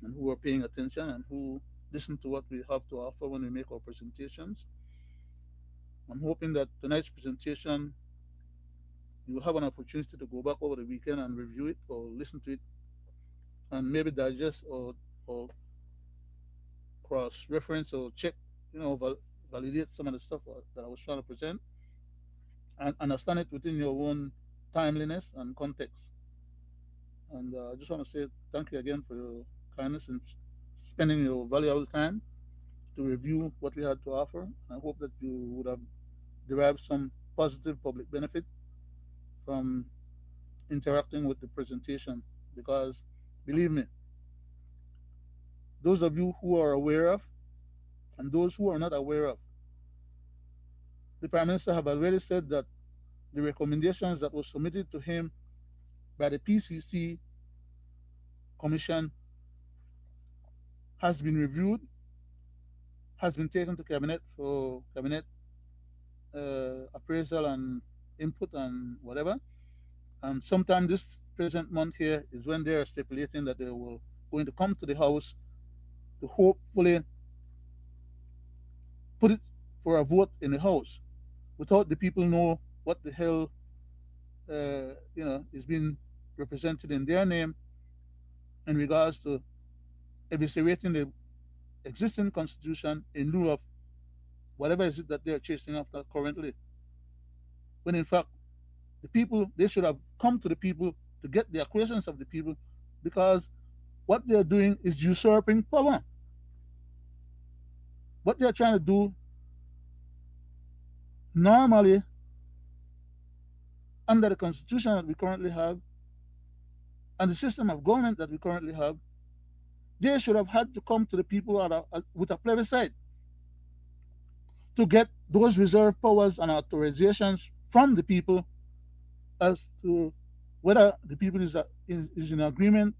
and who are paying attention and who listen to what we have to offer when we make our presentations. I'm hoping that tonight's presentation you will have an opportunity to go back over the weekend and review it or listen to it and maybe digest or cross reference or check, validate some of the stuff that I was trying to present and understand it within your own timeliness and context. And I just want to say thank you again for your kindness in spending your valuable time to review what we had to offer. I hope that you would have derived some positive public benefit from interacting with the presentation because believe me, those of you who are aware of and those who are not aware of, the Prime Minister have already said that the recommendations that were submitted to him by the PCC Commission has been reviewed, has been taken to Cabinet for Cabinet appraisal and input and whatever. And sometime this present month here is when they are stipulating that they will going to come to the House to hopefully put it for a vote in the House without the people know what the hell is being represented in their name in regards to eviscerating the existing constitution in lieu of whatever is it that they're chasing after currently. When in fact, the people, they should have come to the people to get the acquiescence of the people, because what they're doing is usurping power. What they're trying to do normally under the constitution that we currently have and the system of government that we currently have, they should have had to come to the people with a plebiscite to get those reserve powers and authorizations from the people as to whether the people is in agreement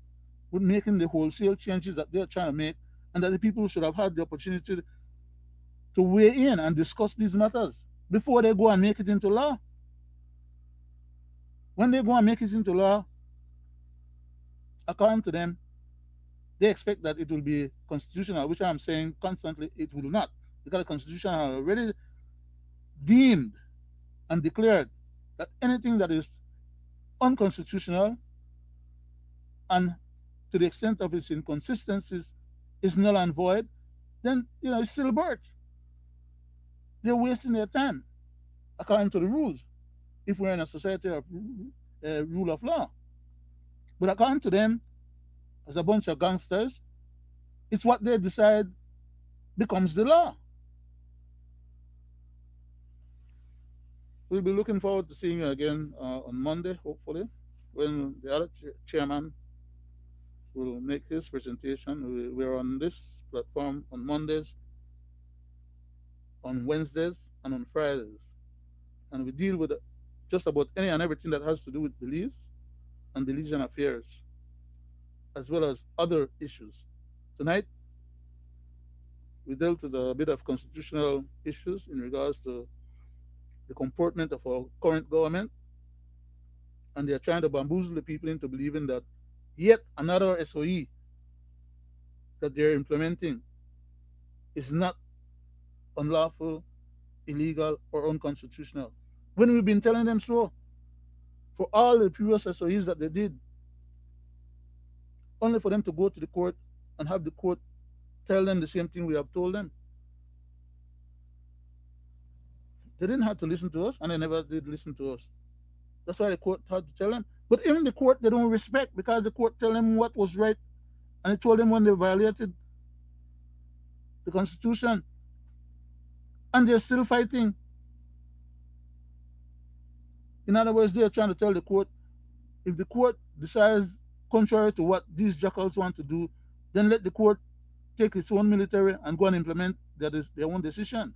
with making the wholesale changes that they're trying to make, and that the people should have had the opportunity to weigh in and discuss these matters before they go and make it into law. When they go and make it into law, according to them, they expect that it will be constitutional, which I'm saying constantly it will not, because the constitution has already deemed and declared that anything that is unconstitutional and to the extent of its inconsistencies is null and void, then it's still birth. They're wasting their time according to the rules if we're in a society of rule of law. But according to them, as a bunch of gangsters, it's what they decide becomes the law. We'll be looking forward to seeing you again on Monday, hopefully, when the other chairman will make his presentation. We're on this platform on Mondays, on Wednesdays, and on Fridays. And we deal with just about any and everything that has to do with Belize and Belizean affairs, as well as other issues. Tonight, we dealt with a bit of constitutional issues in regards to the comportment of our current government, and they're trying to bamboozle the people into believing that yet another SOE that they're implementing is not unlawful, illegal, or unconstitutional. When we've been telling them so for all the previous SOEs that they did, only for them to go to the court and have the court tell them the same thing we have told them. They didn't have to listen to us, and they never did listen to us. That's why the court had to tell them. But even the court, they don't respect, because the court tell them what was right, and it told them when they violated the Constitution, and they're still fighting. In other words, they're trying to tell the court, if the court decides contrary to what these jackals want to do, then let the court take its own military and go and implement their own decision.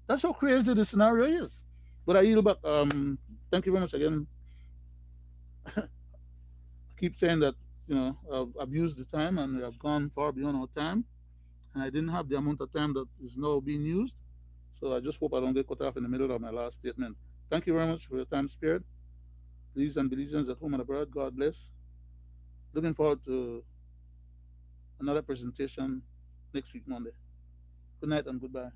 That's how crazy the scenario is. But I yield back. Thank you very much again. I keep saying that I've abused the time and we have gone far beyond our time, and I didn't have the amount of time that is now being used. So I just hope I don't get cut off in the middle of my last statement. Thank you very much for your time spared. Please and Belizeans at home and abroad, God bless. Looking forward to another presentation next week, Monday. Good night and goodbye.